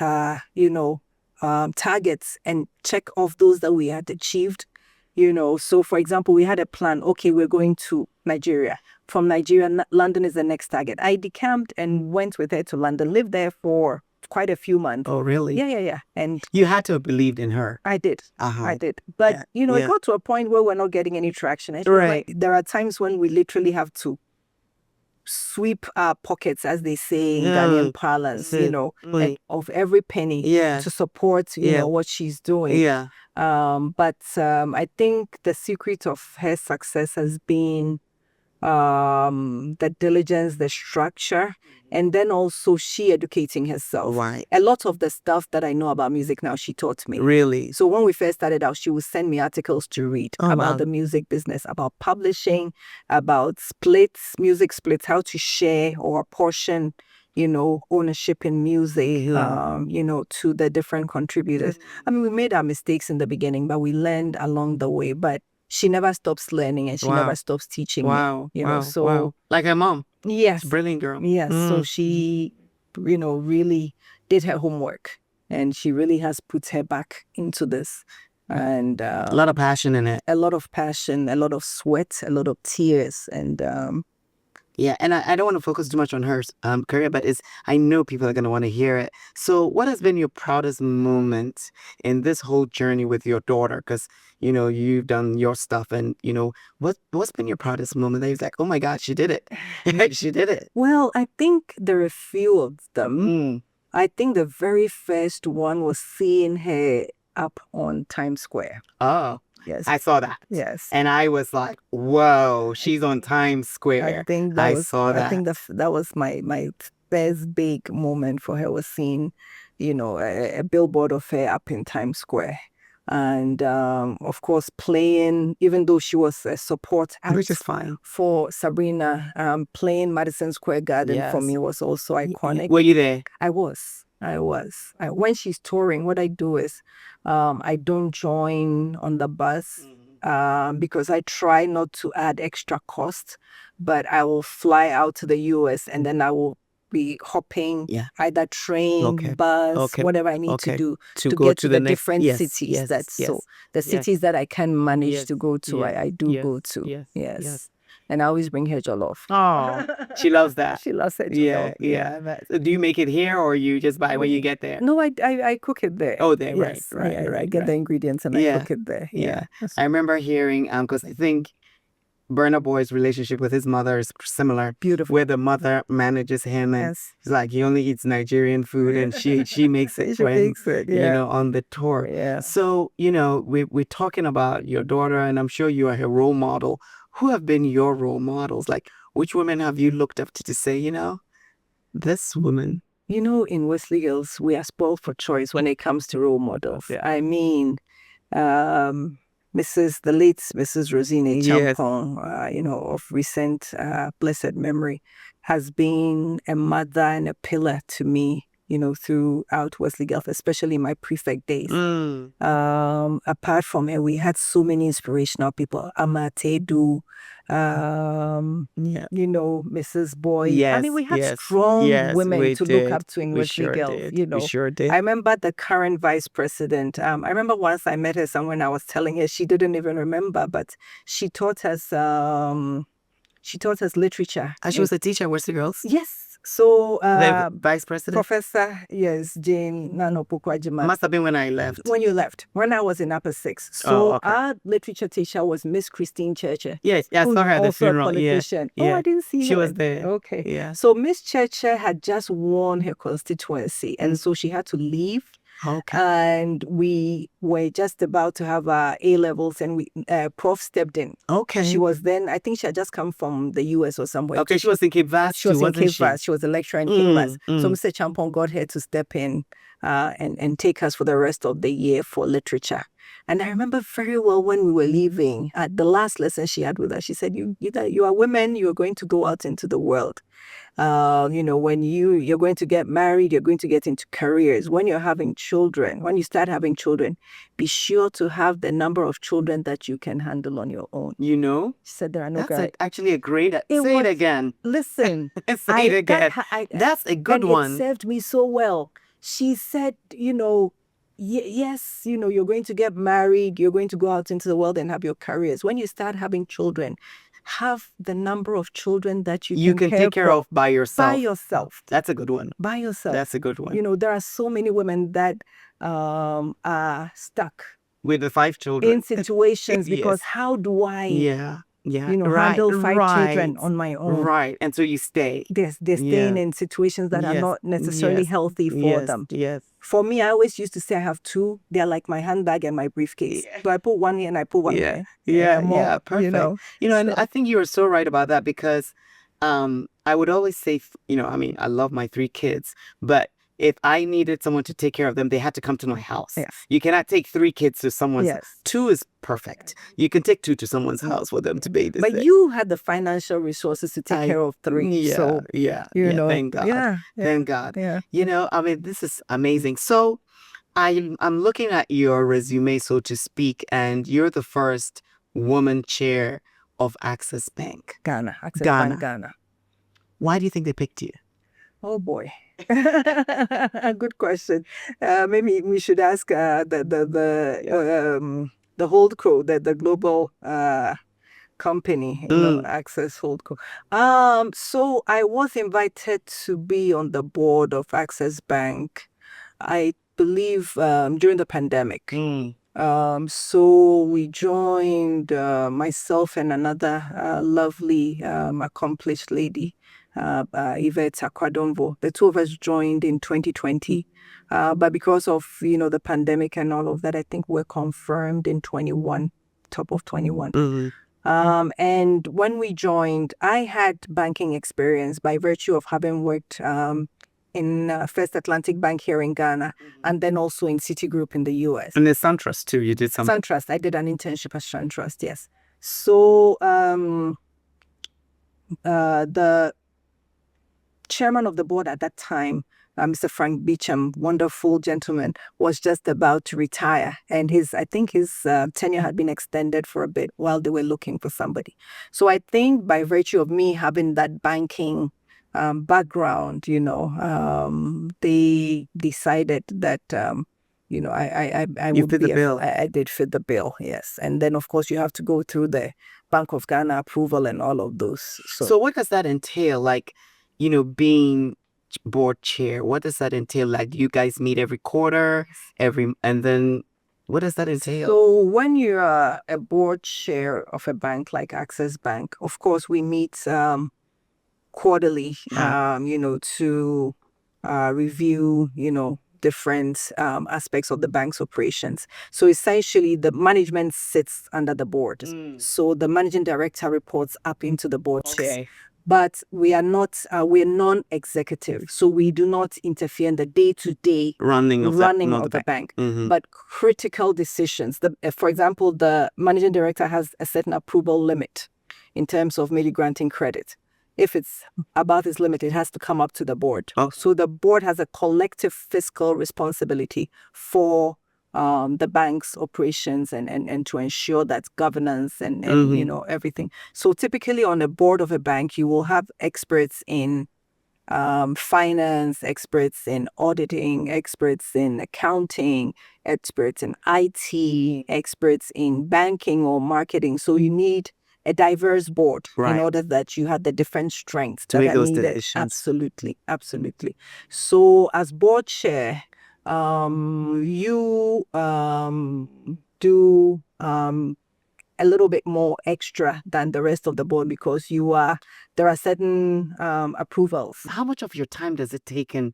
Speaker 1: you know, targets and check off those that we had achieved. You know, so for example, we had a plan. Okay, we're going to Nigeria. From Nigeria, London is the next target. I decamped and went with her to London, lived there for quite a few months.
Speaker 2: Oh, really?
Speaker 1: Yeah. And
Speaker 2: you had to have believed in her.
Speaker 1: I did. I did. But, you know, it got to a point where we're not getting any traction. Right. There are times when we literally have to sweep our pockets, as they say in Ghanaian parlance, you know, of every penny to support, you know, what she's doing. But I think the secret of her success has been the diligence, the structure, and then also she educating herself.
Speaker 2: Right.
Speaker 1: A lot of the stuff that I know about music now, she taught me.
Speaker 2: Really?
Speaker 1: So when we first started out, she would send me articles to read about the music business, about publishing, about splits, music splits, how to share or apportion, you know, ownership in music, you know, to the different contributors. I mean, we made our mistakes in the beginning, but we learned along the way. But she never stops learning and she never stops teaching me. You know, so
Speaker 2: like her mom.
Speaker 1: Yes.
Speaker 2: She's a brilliant girl.
Speaker 1: Yes. So she, you know, really did her homework and she really has put her back into this. And
Speaker 2: a lot of passion in it.
Speaker 1: A lot of passion, a lot of sweat, a lot of tears. And
Speaker 2: yeah, and I don't want to focus too much on her career, but I know people are going to want to hear it. So what has been your proudest moment in this whole journey with your daughter? Because, you know, you've done your stuff and, you know, what's been your proudest moment that you're like, oh my God, she did it. She did it.
Speaker 1: Well, I think there are a few of them. I think the very first one was seeing her up on Times Square.
Speaker 2: Oh.
Speaker 1: Yes.
Speaker 2: I saw that.
Speaker 1: Yes.
Speaker 2: And I was like, whoa, she's on Times Square. I saw that.
Speaker 1: I think that was my first big moment for her, was seeing, you know, a billboard of her up in Times Square. And of course, playing, even though she was a support act,
Speaker 2: which is fine,
Speaker 1: for Sabrina, playing Madison Square Garden for me was also iconic.
Speaker 2: Were you there?
Speaker 1: I was. When she's touring, what I do is I don't join on the bus because I try not to add extra cost, but I will fly out to the US and then I will be hopping either train, bus, whatever I need to do to get to the different cities. So the cities that I can manage to go to, I do go to. Yes. And I always bring her jollof.
Speaker 2: Oh, she loves that.
Speaker 1: She loves her jollof.
Speaker 2: Yeah. So do you make it here or you just buy when you get there?
Speaker 1: No, I cook it there.
Speaker 2: Oh, there,
Speaker 1: yes.
Speaker 2: Right.
Speaker 1: I get the ingredients and I cook it there. Yeah.
Speaker 2: I remember hearing, because I think Burna Boy's relationship with his mother is similar.
Speaker 1: Beautiful.
Speaker 2: Where the mother manages him and he's like, he only eats Nigerian food and she makes it you know, on the tour.
Speaker 1: Yeah.
Speaker 2: So, you know, we're talking about your daughter and I'm sure you are her role model. Who have been your role models? Like, which women have you looked up to say, you know, this woman?
Speaker 1: You know, in Wesley Hills, we are spoiled for choice when it comes to role models. I mean, the late Mrs. Rosine
Speaker 2: Yes.
Speaker 1: Champong, of recent blessed memory, has been a mother and a pillar to me, throughout Wesley Guelph, especially my prefect days. Apart from her, we had so many inspirational people. Ama Tedu, Mrs. Boyd.
Speaker 2: Yes,
Speaker 1: I mean, we had
Speaker 2: yes,
Speaker 1: strong
Speaker 2: yes,
Speaker 1: women
Speaker 2: we
Speaker 1: to look
Speaker 2: did.
Speaker 1: up to in
Speaker 2: We
Speaker 1: Wesley
Speaker 2: sure
Speaker 1: Guelph,
Speaker 2: did. We sure did.
Speaker 1: I remember the current vice president. I remember once I met her somewhere and I was telling her, she didn't even remember, but she taught us literature.
Speaker 2: And she was a teacher at Wesley Girls?
Speaker 1: Yes. So
Speaker 2: The vice president?
Speaker 1: Professor, yes, Jane Nano Pukwajima.
Speaker 2: Must have been when I left.
Speaker 1: When you left, when I was in upper six. So our literature teacher was Miss Christine Churcher.
Speaker 2: Yes, I saw her at the funeral.
Speaker 1: Also a politician.
Speaker 2: Yeah.
Speaker 1: Oh, I didn't see her.
Speaker 2: She was there.
Speaker 1: Okay.
Speaker 2: Yeah.
Speaker 1: So Miss Churcher had just won her constituency, and so she had to leave.
Speaker 2: Okay.
Speaker 1: And we were just about to have our A-levels, and Prof stepped in.
Speaker 2: Okay.
Speaker 1: She was then, I think she had just come from the US or somewhere.
Speaker 2: Okay, she was in Cape Vast.
Speaker 1: She was in Cape Vast. She was a lecturer in Cape Vast. So Mr. Champon got her to step in and take us for the rest of the year for literature. And I remember very well when we were leaving, at the last lesson she had with us, she said, you are women, you are going to go out into the world. When you're going to get married, you're going to get into careers. When you're having children, when you start having children, be sure to have the number of children that you can handle on your own.
Speaker 2: She
Speaker 1: said there are no
Speaker 2: That's actually a great... Say it again.
Speaker 1: Listen.
Speaker 2: Say it again. That's a good one.
Speaker 1: It served me so well. She said, yes, you're going to get married, you're going to go out into the world and have your careers. When you start having children, have the number of children that you can
Speaker 2: take care of by yourself.
Speaker 1: By yourself.
Speaker 2: That's a good one.
Speaker 1: By yourself.
Speaker 2: That's a good one.
Speaker 1: There are so many women that are stuck
Speaker 2: with the 5 children
Speaker 1: in situations because how do I handle 5 children on my own?
Speaker 2: Right. And so you stay.
Speaker 1: They're staying in situations that are not necessarily healthy for them.
Speaker 2: Yes.
Speaker 1: For me, I always used to say I have 2. They're like my handbag and my briefcase. So I put one here and I put one here.
Speaker 2: Yeah, perfect. And I think you are so right about that because I would always say, I love my 3 kids, but if I needed someone to take care of them, they had to come to my house.
Speaker 1: Yes.
Speaker 2: You cannot take 3 kids to someone's. 2 is perfect. You can take 2 to someone's house for them to babysit.
Speaker 1: But you had the financial resources to take care of 3.
Speaker 2: Thank God. Thank God.
Speaker 1: Yeah.
Speaker 2: This is amazing. So I'm looking at your resume, so to speak, and you're the first woman chair of Access Bank.
Speaker 1: Access Bank Ghana.
Speaker 2: Why do you think they picked you?
Speaker 1: Oh boy. Good question. Maybe we should ask the holdco, the global company, Access Holdco. So I was invited to be on the board of Access Bank, I believe, during the pandemic. So we joined, myself and another lovely, accomplished lady, Yvette Akwadonvo. The 2 of us joined in 2020. But because of, the pandemic and all of that, I think we're confirmed in 21, top of 21. And when we joined, I had banking experience by virtue of having worked in First Atlantic Bank here in Ghana, and then also in Citigroup in the US.
Speaker 2: And there's SunTrust too. You did something.
Speaker 1: SunTrust. I did an internship at SunTrust, yes. So the chairman of the board at that time, Mr. Frank Beecham, wonderful gentleman, was just about to retire. And I think his tenure had been extended for a bit while they were looking for somebody. So I think by virtue of me having that banking background, they decided that, I
Speaker 2: you
Speaker 1: would
Speaker 2: fit the bill.
Speaker 1: I did fit the bill, yes. And then, of course, you have to go through the Bank of Ghana approval and all of those.
Speaker 2: So what does that entail? Like, being board chair, what does that entail? Like, you guys meet every quarter, and then what does that entail?
Speaker 1: So when you're a board chair of a bank like Access Bank, of course, we meet quarterly, to review, different aspects of the bank's operations. So essentially, the management sits under the board. So the managing director reports up into the board chair. but we are not, we're non-executive. So we do not interfere in the day-to-day
Speaker 2: running of
Speaker 1: the bank.
Speaker 2: Mhm.
Speaker 1: But critical decisions, for example, the managing director has a certain approval limit in terms of maybe granting credit. If it's above his limit, it has to come up to the board.
Speaker 2: Oh.
Speaker 1: So the board has a collective fiscal responsibility for the bank's operations and to ensure that governance and
Speaker 2: Mhm.
Speaker 1: you know, everything. So typically on the board of a bank, you will have experts in finance, experts in auditing, experts in accounting, experts in IT, experts in banking or marketing. So you need a diverse board in
Speaker 2: Right.
Speaker 1: order that you have the different strengths
Speaker 2: To
Speaker 1: that
Speaker 2: make
Speaker 1: are
Speaker 2: those
Speaker 1: needed.
Speaker 2: decisions.
Speaker 1: Absolutely, absolutely. So as board chair, you do a little bit more extra than the rest of the board because there are certain approvals.
Speaker 2: How much of your time does it take? And,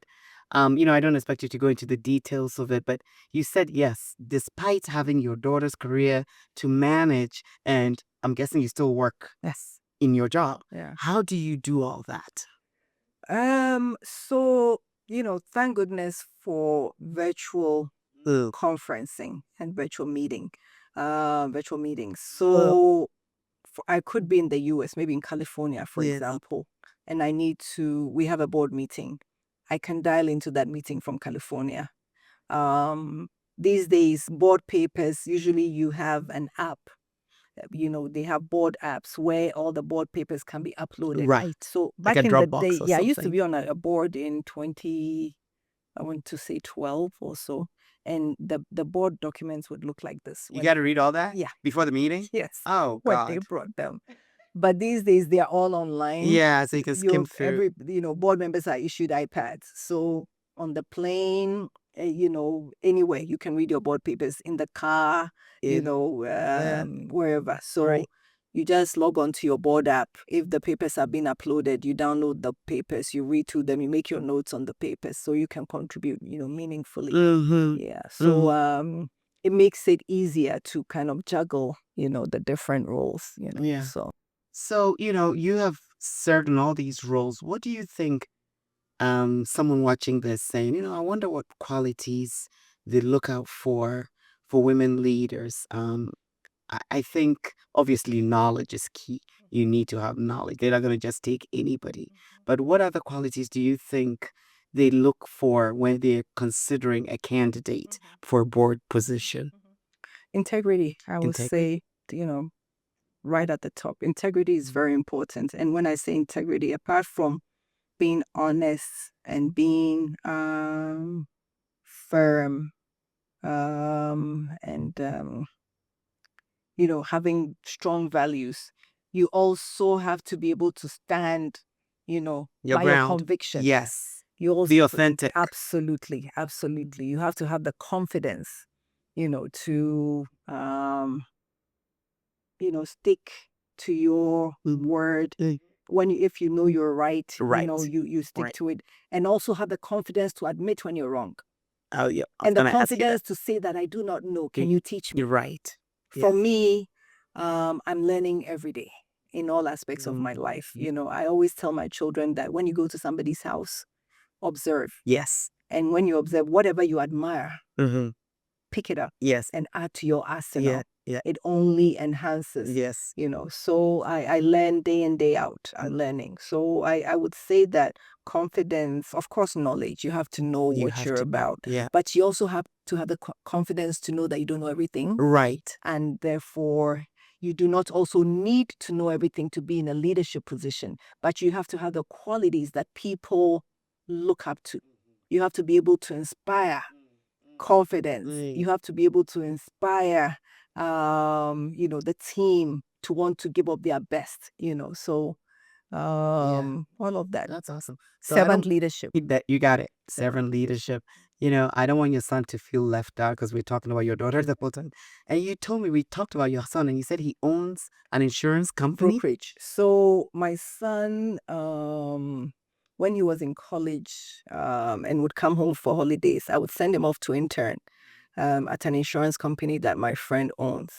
Speaker 2: you know, I don't expect you to go into the details of it, but you said yes, despite having your daughter's career to manage, and I'm guessing you still work
Speaker 1: Yes.
Speaker 2: in your job.
Speaker 1: Yeah.
Speaker 2: How do you do all that?
Speaker 1: So, you know, thank goodness for virtual conferencing and virtual meetings. So I could be in the US, maybe in California, for
Speaker 2: Yes.
Speaker 1: example, and we have a board meeting. I can dial into that meeting from California. These days, board papers, usually you have an app. You know, they have board apps where all the board papers can be uploaded.
Speaker 2: Right.
Speaker 1: So
Speaker 2: Like
Speaker 1: back
Speaker 2: a
Speaker 1: in the
Speaker 2: Dropbox
Speaker 1: day,
Speaker 2: or
Speaker 1: yeah, I used to
Speaker 2: something.
Speaker 1: be on a board in I want to say 12 or so. And the board documents would look like this.
Speaker 2: You got to read all that?
Speaker 1: Yeah.
Speaker 2: Before the meeting?
Speaker 1: Yes.
Speaker 2: Oh,
Speaker 1: When they
Speaker 2: God.
Speaker 1: brought them. But these days they are all online.
Speaker 2: Yeah, so you can skim through.
Speaker 1: Board members are issued iPads. So on the plane, anywhere you can read your board papers in the car, wherever. So
Speaker 2: Right.
Speaker 1: you just log on to your board app. If the papers have been uploaded, you download the papers, you read through them, you make your notes on the papers so you can contribute, meaningfully.
Speaker 2: Mm-hmm.
Speaker 1: Yeah. So it makes it easier to kind of juggle, the different roles,
Speaker 2: Yeah.
Speaker 1: So
Speaker 2: you have served in all these roles. What do you think someone watching this saying, I wonder what qualities they look out for women leaders? I think obviously knowledge is key. You need to have knowledge. They're not going to just take anybody. But what other qualities do you think they look for when they're considering a candidate for a board position?
Speaker 1: integrity, I would
Speaker 2: Integrity?
Speaker 1: say, right at the top. Integrity is very important. And when I say integrity, apart from being honest and being firm, and having strong values, you also have to be able to stand,
Speaker 2: Your
Speaker 1: by your
Speaker 2: ground.
Speaker 1: conviction.
Speaker 2: Yes.
Speaker 1: You also
Speaker 2: Be authentic.
Speaker 1: absolutely, absolutely. You have to have the confidence, to stick to your word. If you know you're right,
Speaker 2: Right.
Speaker 1: you stick
Speaker 2: Right.
Speaker 1: to it, and also have the confidence to admit when you're wrong,
Speaker 2: Oh, yeah.
Speaker 1: and the confidence to say that I do not know. Can you teach me?
Speaker 2: You're right.
Speaker 1: For me, I'm learning every day in all aspects of my life. I always tell my children that when you go to somebody's house, observe.
Speaker 2: Yes.
Speaker 1: And when you observe, whatever you admire,
Speaker 2: Mm-hmm.
Speaker 1: pick it up.
Speaker 2: Yes.
Speaker 1: And add to your arsenal.
Speaker 2: Yeah. Yeah.
Speaker 1: It only enhances.
Speaker 2: Yes.
Speaker 1: So I learn day in, day out. I'm learning. So I would say that confidence, of course, knowledge. You have to know what you're about.
Speaker 2: Yeah.
Speaker 1: But you also have to have the confidence to know that you don't know everything.
Speaker 2: Right.
Speaker 1: And therefore, you do not also need to know everything to be in a leadership position. But you have to have the qualities that people look up to. You have to be able to inspire confidence. You have to be able to inspire, the team to want to give up their best, so all of that.
Speaker 2: That's awesome.
Speaker 1: Servant leadership.
Speaker 2: That you got it. Servant leadership. I don't want your son to feel left out because we're talking about your daughter the whole time. And you told me we talked about your son and you said he owns an insurance company.
Speaker 1: Brokerage. So my son, when he was in college, and would come home for holidays, I would send him off to intern at an insurance company that my friend owns.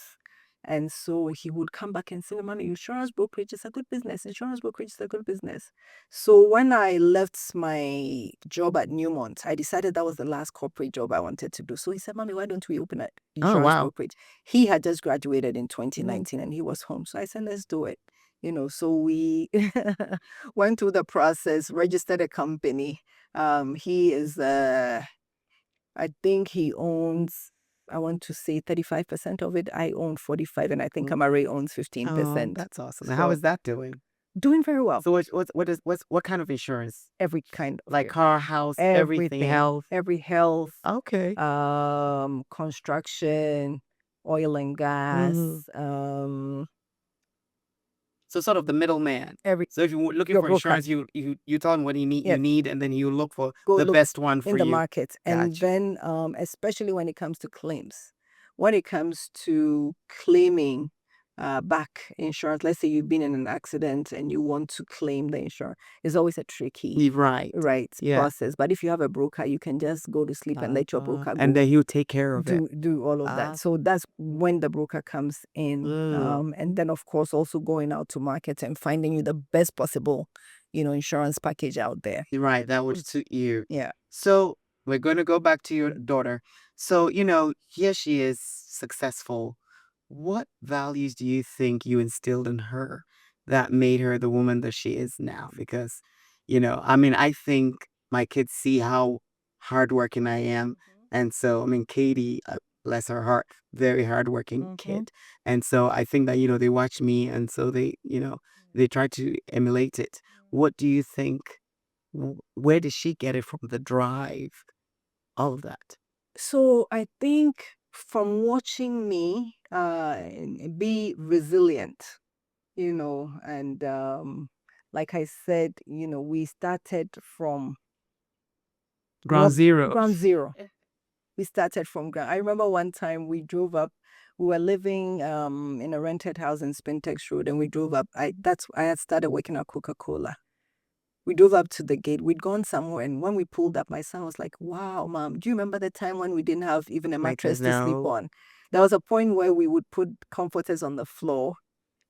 Speaker 1: And so he would come back and say, Mommy, insurance brokerage is a good business. Insurance brokerage is a good business. So when I left my job at Newmont, I decided that was the last corporate job I wanted to do. So he said, Mommy, why don't we open an insurance brokerage? He had just graduated in 2019 and he was home. So I said, let's do it. So we went through the process, registered a company. He is, I think he owns, I want to say 35% of it. I own 45, and I think Amaarae owns 15%.
Speaker 2: That's awesome. How is that doing?
Speaker 1: Doing very well.
Speaker 2: So what kind of insurance?
Speaker 1: Every kind of
Speaker 2: Like car, house, everything, health.
Speaker 1: Every health.
Speaker 2: Okay.
Speaker 1: Construction, oil and gas.
Speaker 2: So sort of the middleman. So if you're looking for insurance, you tell him what you need, and then you look for the best one for you.
Speaker 1: In the market. And then especially when it comes to claims. When it comes to claiming back insurance, let's say you've been in an accident and you want to claim the insurance, it's always a tricky process. But if you have a broker, you can just go to sleep and let your broker go.
Speaker 2: And then he'll take care of it.
Speaker 1: Do all of that. So that's when the broker comes in. And then, of course, also going out to market and finding you the best possible, insurance package out there.
Speaker 2: Right. That would suit you.
Speaker 1: Yeah.
Speaker 2: So we're going to go back to your daughter. So, here she is successful. What values do you think you instilled in her that made her the woman that she is now? Because, I think my kids see how hardworking I am. And so, Katie, bless her heart, very hardworking kid. And so I think that, they watch me and so they try to emulate it. What do you think? Where did she get it from? The drive, all of that.
Speaker 1: So I think from watching me be resilient, and like I said, we started from
Speaker 2: ground zero.
Speaker 1: Ground zero. We started from ground. I remember one time we drove up. We were living in a rented house in Spintex Road, and we drove up. I had started working at Coca-Cola. We drove up to the gate. We'd gone somewhere, and when we pulled up, my son was like, "Wow, Mom, do you remember the time when we didn't have even a mattress to sleep on?" There was a point where we would put comforters on the floor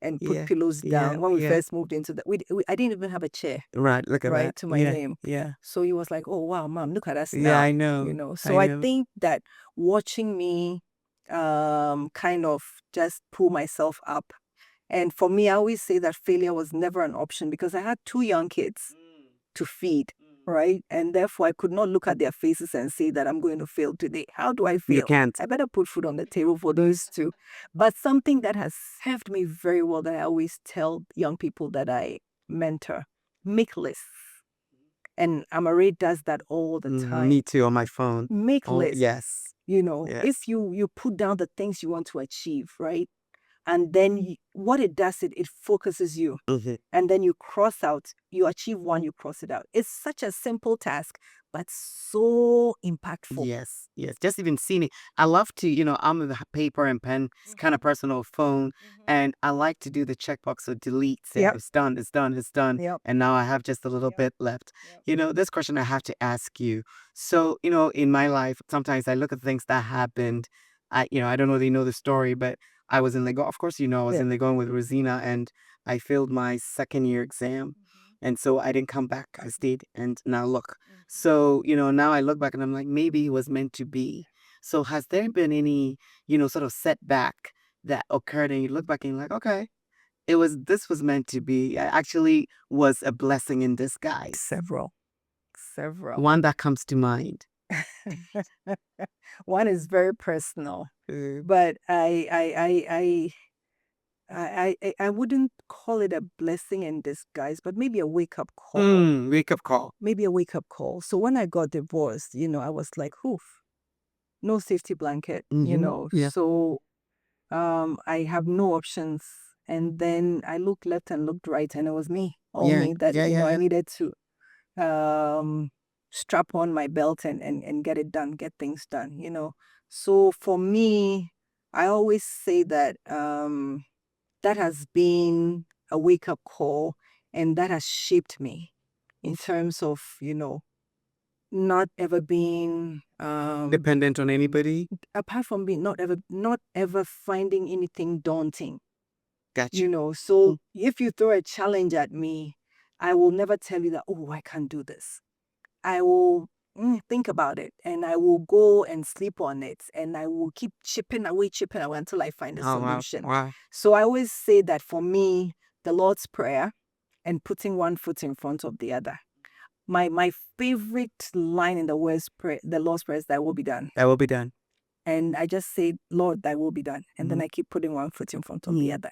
Speaker 1: and put pillows down. When we first moved into that, I didn't even have a chair.
Speaker 2: Right, look at that.
Speaker 1: To my name.
Speaker 2: Yeah.
Speaker 1: So he was like, "Oh wow, Mom, look at us now."
Speaker 2: Yeah, I know.
Speaker 1: So I think that watching me kind of just pull myself up. And for me, I always say that failure was never an option because I had 2 young kids to feed, right? And therefore, I could not look at their faces and say that I'm going to fail today. How do I feel?
Speaker 2: You can't.
Speaker 1: I better put food on the table for those 2. But something that has served me very well that I always tell young people that I mentor, make lists. And Amaarae does that all the time.
Speaker 2: Me too, on my phone.
Speaker 1: Make lists.
Speaker 2: Yes.
Speaker 1: If you put down the things you want to achieve, right? And then what it does, it focuses you. And then you cross out, you achieve one, you cross it out. It's such a simple task, but so impactful.
Speaker 2: Yes. Just even seeing it. I love to, I'm a paper and pen kind of person on phone. And I like to do the checkbox, so delete, say it's done. And now I have just a little bit left. This question I have to ask you. So, in my life, sometimes I look at things that happened. I don't know if you know the story, but I was in Legon. Of course, I was in Legon with Rosina, and I failed my second year exam. And so I didn't come back. I stayed, and now look. So, now I look back and I'm like, maybe it was meant to be. So has there been any, sort of setback that occurred and you look back and you're like, okay, this was meant to be. It actually was a blessing in disguise.
Speaker 1: Several.
Speaker 2: One that comes to mind.
Speaker 1: One is very personal, but I wouldn't call it a blessing in disguise, but maybe a wake-up call. Maybe a wake-up call. So when I got divorced, I was like, oof, no safety blanket, So I have no options. And then I looked left and looked right, and it was me, me that, I needed to strap on my belt and get it done, get things done, So for me, I always say that that has been a wake-up call, and that has shaped me in terms of, not ever being
Speaker 2: Dependent on anybody.
Speaker 1: apart from being not ever finding anything daunting.
Speaker 2: Gotcha.
Speaker 1: So if you throw a challenge at me, I will never tell you that, oh, I can't do this. I will think about it, and I will go and sleep on it, and I will keep chipping away until I find a solution.
Speaker 2: Wow.
Speaker 1: So I always say that for me, the Lord's Prayer and putting one foot in front of the other. My favorite line in the Lord's Prayer is, "Thy will be done."
Speaker 2: That will be done.
Speaker 1: And I just say, "Lord, thy will be done." And then I keep putting one foot in front of the other.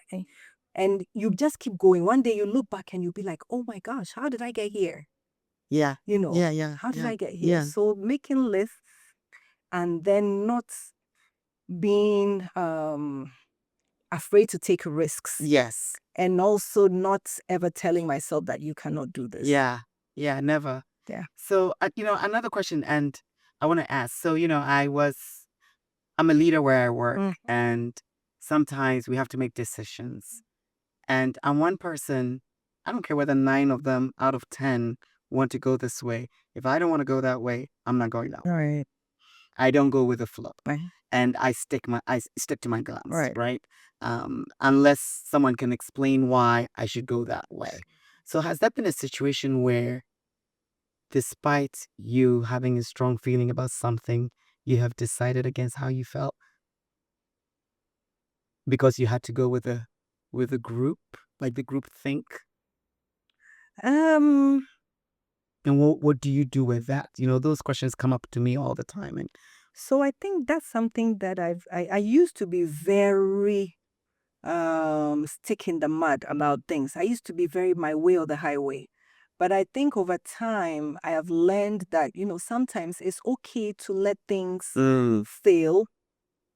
Speaker 1: And you just keep going. One day you look back and you'll be like, oh my gosh, how did I get here?
Speaker 2: Yeah.
Speaker 1: Yeah. How did I get here?
Speaker 2: Yeah.
Speaker 1: So making lists and then not being afraid to take risks.
Speaker 2: Yes.
Speaker 1: And also not ever telling myself that you cannot do this.
Speaker 2: Yeah. Yeah. Never.
Speaker 1: Yeah.
Speaker 2: So, another question, and I want to ask. So, I'm a leader where I work, and sometimes we have to make decisions. And I'm one person, I don't care whether 9 of them out of 10 want to go this way. If I don't want to go that way, I'm not going that way.
Speaker 1: Right.
Speaker 2: I don't go with the flow.
Speaker 1: Right.
Speaker 2: And I stick to my guns,
Speaker 1: Right.
Speaker 2: right? Unless someone can explain why I should go that way. So has that been a situation where, despite you having a strong feeling about something, you have decided against how you felt because you had to go with a group, like the group think?
Speaker 1: Um,
Speaker 2: And what do you do with that? Those questions come up to me all the time. And
Speaker 1: so I think that's something that I used to be very stick in the mud about things. I used to be very my way or the highway. But I think over time I have learned that, sometimes it's okay to let things fail.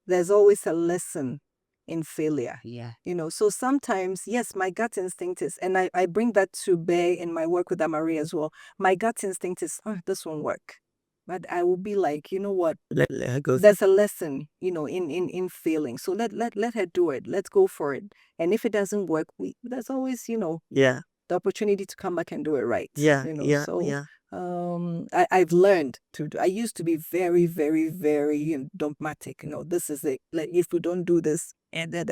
Speaker 1: There's always a lesson in failure.
Speaker 2: yeah.
Speaker 1: So sometimes, yes, my gut instinct is, and I bring that to bear in my work with Amaarae as well. My gut instinct is, oh, this won't work. But I will be like, you know what?
Speaker 2: Let her go.
Speaker 1: There's a lesson, in failing. So let her do it. Let's go for it. And if it doesn't work, there's always,
Speaker 2: Yeah.
Speaker 1: the opportunity to come back and do it right.
Speaker 2: Yeah.
Speaker 1: So
Speaker 2: Yeah.
Speaker 1: I've learned to do. I used to be very, very, very dogmatic. This is it. Like, if we don't do this, and da.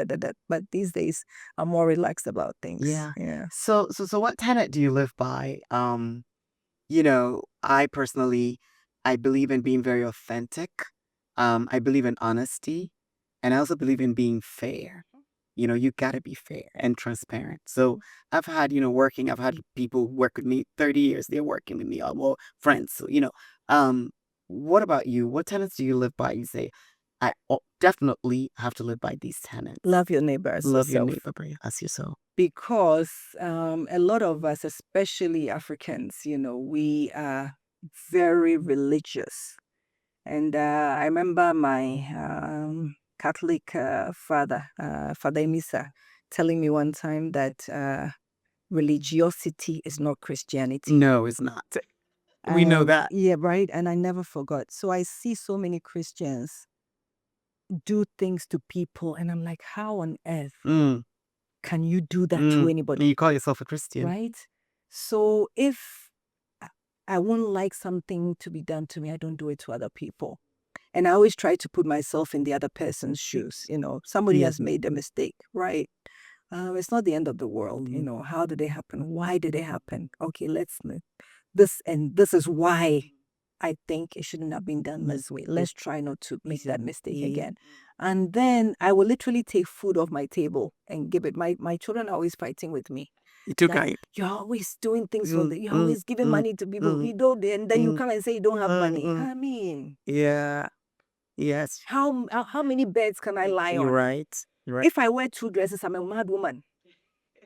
Speaker 1: But these days, I'm more relaxed about things.
Speaker 2: Yeah.
Speaker 1: Yeah.
Speaker 2: So what tenet do you live by? I personally, I believe in being very authentic. I believe in honesty, and I also believe in being fair. You gotta be fair and transparent. So I've had people work with me 30 years. They're working with me, well, friends. So, what about you? What tenets do you live by? You say, I definitely have to live by these tenets.
Speaker 1: Love your neighbor as
Speaker 2: Love your
Speaker 1: yourself.
Speaker 2: neighbor as yourself.
Speaker 1: Because a lot of us, especially Africans, we are very religious. And I remember my Catholic father, Father Emisa, telling me one time that religiosity is not Christianity.
Speaker 2: No, it's not. We know that.
Speaker 1: Yeah, right. And I never forgot. So I see so many Christians do things to people, and I'm like, how on earth can you do that to anybody?
Speaker 2: And you call yourself a Christian.
Speaker 1: Right? So if I won't like something to be done to me, I don't do it to other people. And I always try to put myself in the other person's shoes. Somebody has made a mistake, right? It's not the end of the world. How did it happen? Why did it happen? Okay, let's this is why I think it shouldn't have been done this way. Let's try not to make that mistake again. And then I will literally take food off my table and give it. My children are always fighting with me. You're always doing things for them. You're always giving money to people. You don't, and then you come and say you don't have money. I mean,
Speaker 2: yeah, yes.
Speaker 1: How many beds can I lie on?
Speaker 2: You're right.
Speaker 1: If I wear 2 dresses, I'm a mad woman.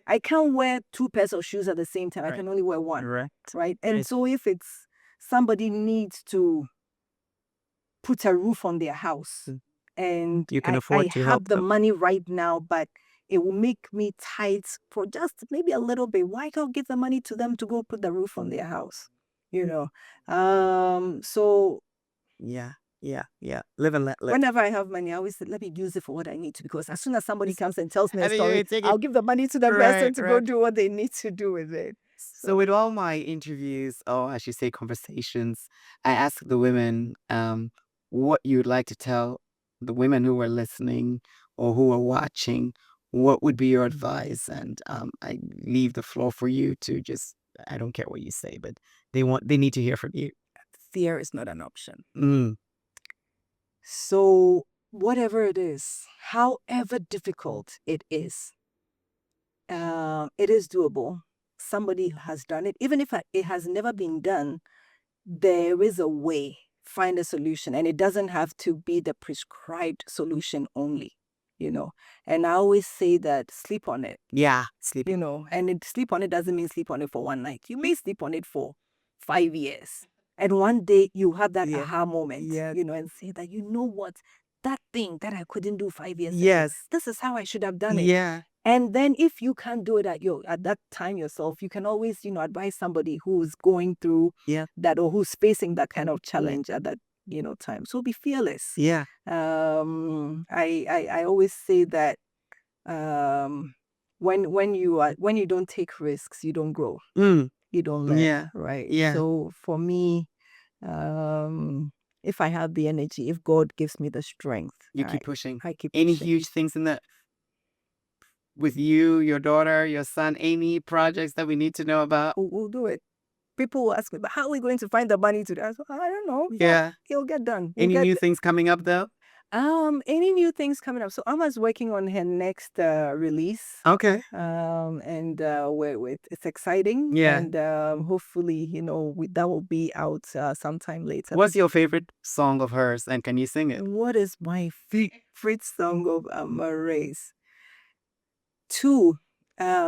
Speaker 1: I can't wear 2 pairs of shoes at the same time. I can only wear one. Right. And so if it's somebody needs to put a roof on their house, and
Speaker 2: you can afford to
Speaker 1: have
Speaker 2: help
Speaker 1: the
Speaker 2: them.
Speaker 1: money right now, but it will make me tight for just maybe a little bit. Why can't I give the money to them to go put the roof on their house? So
Speaker 2: yeah. Live and let live.
Speaker 1: Whenever I have money, I always say, let me use it for what I need to, because as soon as somebody comes and tells me a story, I'll give the money to the person to go do what they need to do with it.
Speaker 2: So with all my interviews, or I should say conversations, I ask the women what you'd like to tell the women who are listening or who are watching. What would be your advice? And I leave the floor for you to just. I don't care what you say, but they need to hear from you.
Speaker 1: Fear is not an option.
Speaker 2: Mm.
Speaker 1: So whatever it is, however difficult it is doable. Somebody has done it. Even if it has never been done, there is a way. Find a solution. And it doesn't have to be the prescribed solution only, And I always say that sleep on it,
Speaker 2: Yeah, sleep.
Speaker 1: And sleep on it doesn't mean sleep on it for one night. You may sleep on it for 5 years. And one day you have that aha moment, and say that, what? That thing that I couldn't do 5 years ago, this is how I should have done it.
Speaker 2: Yeah.
Speaker 1: And then if you can't do it at that time yourself, you can always, advise somebody who's going through that or who's facing that kind of challenge at that, time. So be fearless.
Speaker 2: Yeah.
Speaker 1: I always say that when you don't take risks, you don't grow. You don't learn.
Speaker 2: Yeah.
Speaker 1: Right.
Speaker 2: Yeah.
Speaker 1: So for me, if I have the energy, if God gives me the strength,
Speaker 2: You keep pushing.
Speaker 1: I keep
Speaker 2: Any
Speaker 1: pushing.
Speaker 2: huge things with you, your daughter, your son, any projects that we need to know about?
Speaker 1: We'll do it. People will ask me, but how are we going to find the money to do that? I don't know.
Speaker 2: Yeah.
Speaker 1: It'll get done.
Speaker 2: Any new things coming up though?
Speaker 1: Any new things coming up? So Ama's working on her next release.
Speaker 2: Okay.
Speaker 1: And it's exciting.
Speaker 2: Yeah.
Speaker 1: And hopefully, that will be out sometime later.
Speaker 2: What's your favorite song of hers, and can you sing it?
Speaker 1: What is my favorite song of Amaarae's? Two.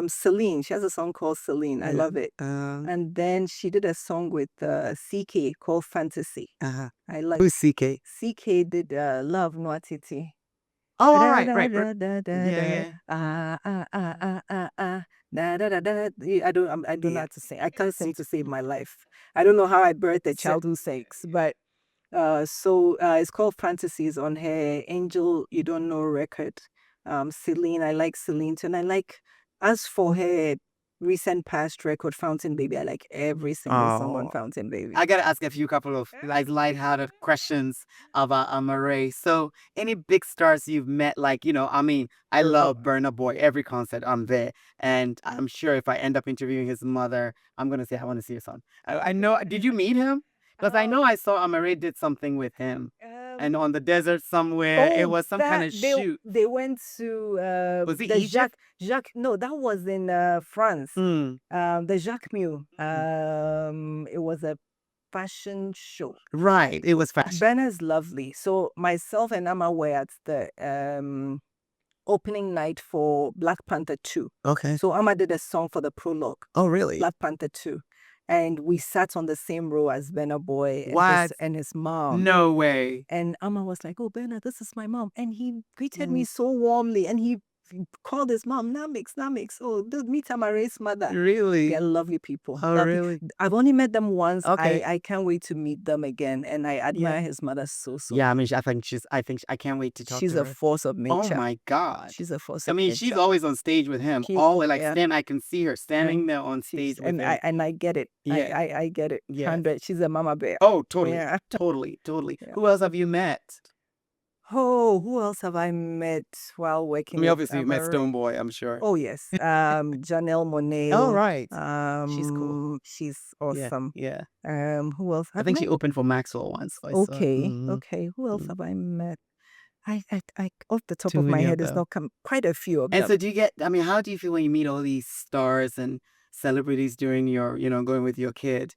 Speaker 1: Celine. She has a song called Celine. I love it. And then she did a song with CK called Fantasy. I like.
Speaker 2: Who's CK?
Speaker 1: CK did Love Noatiti.
Speaker 2: Oh, all right. Yeah.
Speaker 1: I don't know how to sing. I can't sing to save my life. I don't know how I birthed a child who sings, but so it's called Fantasies on her Angel You Don't Know record. Celine, I like Celine too, and I like, as for her recent past record, Fountain Baby, I like every single song on Fountain Baby.
Speaker 2: I gotta ask a couple of lighthearted questions about Amaarae. So, any big stars you've met? I love Burna Boy. Every concert I'm there, and I'm sure if I end up interviewing his mother, I'm gonna say I want to see your son. I know. Did you meet him? Because I know I saw Amaarae did something with him. And on the desert somewhere, it was some kind of shoot.
Speaker 1: They went to
Speaker 2: was it
Speaker 1: the
Speaker 2: Egypt?
Speaker 1: Jacques. No, that was in France. The Jacques Mule. It was a fashion show.
Speaker 2: Right, it was fashion.
Speaker 1: Burna is lovely. So myself and Ama were at the opening night for Black Panther 2.
Speaker 2: Okay.
Speaker 1: So Ama did a song for the prologue.
Speaker 2: Oh, really?
Speaker 1: Black Panther 2. And we sat on the same row as Burna Boy and his mom.
Speaker 2: No way.
Speaker 1: And Ama was like, "Oh, Burna, this is my mom." And he greeted me so warmly. And he called his mom, Namix. Oh, meet Amaarae's mother.
Speaker 2: Really?
Speaker 1: They're lovely people.
Speaker 2: Oh, really?
Speaker 1: I've only met them once.
Speaker 2: Okay.
Speaker 1: I can't wait to meet them again. And I admire his mother so.
Speaker 2: Yeah, I mean, I can't wait to talk to her.
Speaker 1: She's a force of nature.
Speaker 2: Oh my God.
Speaker 1: She's a force of nature.
Speaker 2: I mean, she's always on stage with him. I can see her standing there on stage with him.
Speaker 1: And I get it.
Speaker 2: Yeah.
Speaker 1: I get it.
Speaker 2: Yeah.
Speaker 1: 100. She's a mama bear.
Speaker 2: Oh, totally.
Speaker 1: Yeah.
Speaker 2: Totally.
Speaker 1: Yeah.
Speaker 2: Who else have you met?
Speaker 1: Oh, who else have I met while working?
Speaker 2: I mean, obviously you met Stonebwoy, I'm sure.
Speaker 1: Oh, yes. Janelle Monae.
Speaker 2: Oh, right.
Speaker 1: She's cool. She's awesome.
Speaker 2: Yeah.
Speaker 1: Who else?
Speaker 2: I think she opened for Maxwell once.
Speaker 1: Okay. Who else have I met? I off the top of my head, it's not come quite a few of them.
Speaker 2: And so how do you feel when you meet all these stars and celebrities during your, going with your kid?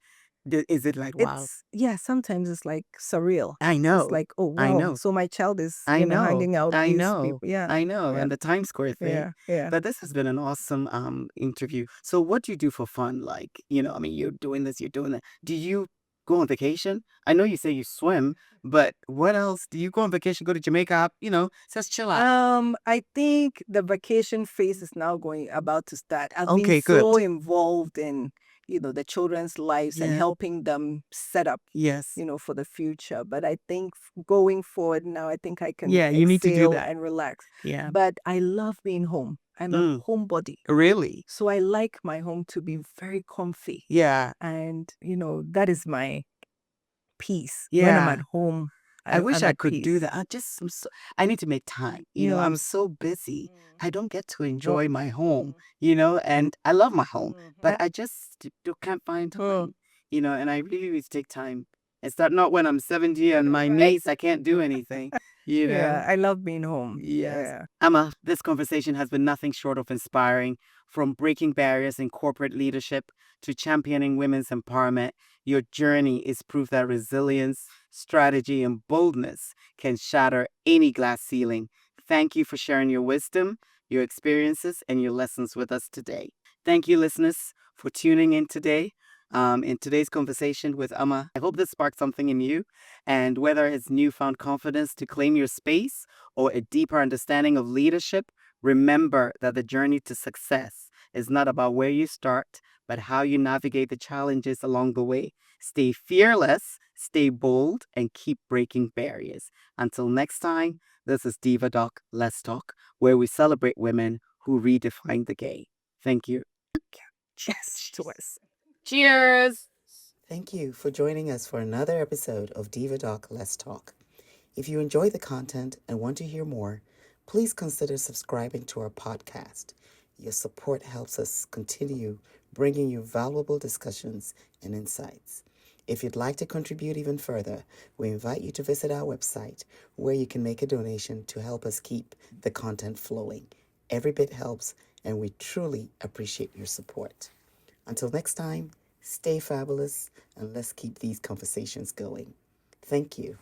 Speaker 2: Is it like, wow?
Speaker 1: Sometimes it's like surreal.
Speaker 2: I know.
Speaker 1: It's like, oh, wow.
Speaker 2: I know.
Speaker 1: So my child is hanging out with these people. Yeah.
Speaker 2: I know.
Speaker 1: Yeah.
Speaker 2: And the Times Square thing.
Speaker 1: Yeah.
Speaker 2: But this has been an awesome interview. So what do you do for fun? Like, you're doing this, you're doing that. Do you go on vacation? I know you say you swim, but what else? Do you go on vacation, go to Jamaica, just chill out?
Speaker 1: I think the vacation phase is now about to start. I've
Speaker 2: Okay,
Speaker 1: been so involved in, the children's lives and
Speaker 2: Yeah.
Speaker 1: helping them set up,
Speaker 2: Yes.
Speaker 1: for the future. But I think going forward now, I think I can
Speaker 2: Yeah, you need to do
Speaker 1: exhale
Speaker 2: that.
Speaker 1: and relax.
Speaker 2: Yeah.
Speaker 1: But I love being home. I'm a homebody.
Speaker 2: Really?
Speaker 1: So I like my home to be very comfy.
Speaker 2: Yeah.
Speaker 1: And, that is my peace. When I'm
Speaker 2: Yeah.
Speaker 1: at home,
Speaker 2: I wish
Speaker 1: I'm
Speaker 2: I
Speaker 1: at
Speaker 2: could do
Speaker 1: peace.
Speaker 2: that. I need to make time. I'm
Speaker 1: Yes.
Speaker 2: so busy. I don't get to
Speaker 1: No.
Speaker 2: enjoy my home, and I love my home, but I just can't find time, and I really need to take time. It's not when I'm 70 and my knees, I can't do anything,
Speaker 1: Yeah, I love being home.
Speaker 2: Yes.
Speaker 1: Yeah.
Speaker 2: Emma, this conversation has been nothing short of inspiring. From breaking barriers in corporate leadership to championing women's empowerment, your journey is proof that resilience, strategy, and boldness can shatter any glass ceiling. Thank you for sharing your wisdom, your experiences, and your lessons with us today. Thank you, listeners, for tuning in today. In today's conversation with Ama, I hope this sparked something in you. And whether it's newfound confidence to claim your space or a deeper understanding of leadership, remember that the journey to success is not about where you start, but how you navigate the challenges along the way. Stay fearless, stay bold, and keep breaking barriers. Until next time, this is Diva Doc, Let's Talk, where we celebrate women who redefine the game. Thank you.
Speaker 1: Cheers to us.
Speaker 2: Cheers!
Speaker 3: Thank you for joining us for another episode of Diva Doc Let's Talk. If you enjoy the content and want to hear more, please consider subscribing to our podcast. Your support helps us continue bringing you valuable discussions and insights. If you'd like to contribute even further, we invite you to visit our website where you can make a donation to help us keep the content flowing. Every bit helps, and we truly appreciate your support. Until next time, stay fabulous and let's keep these conversations going. Thank you.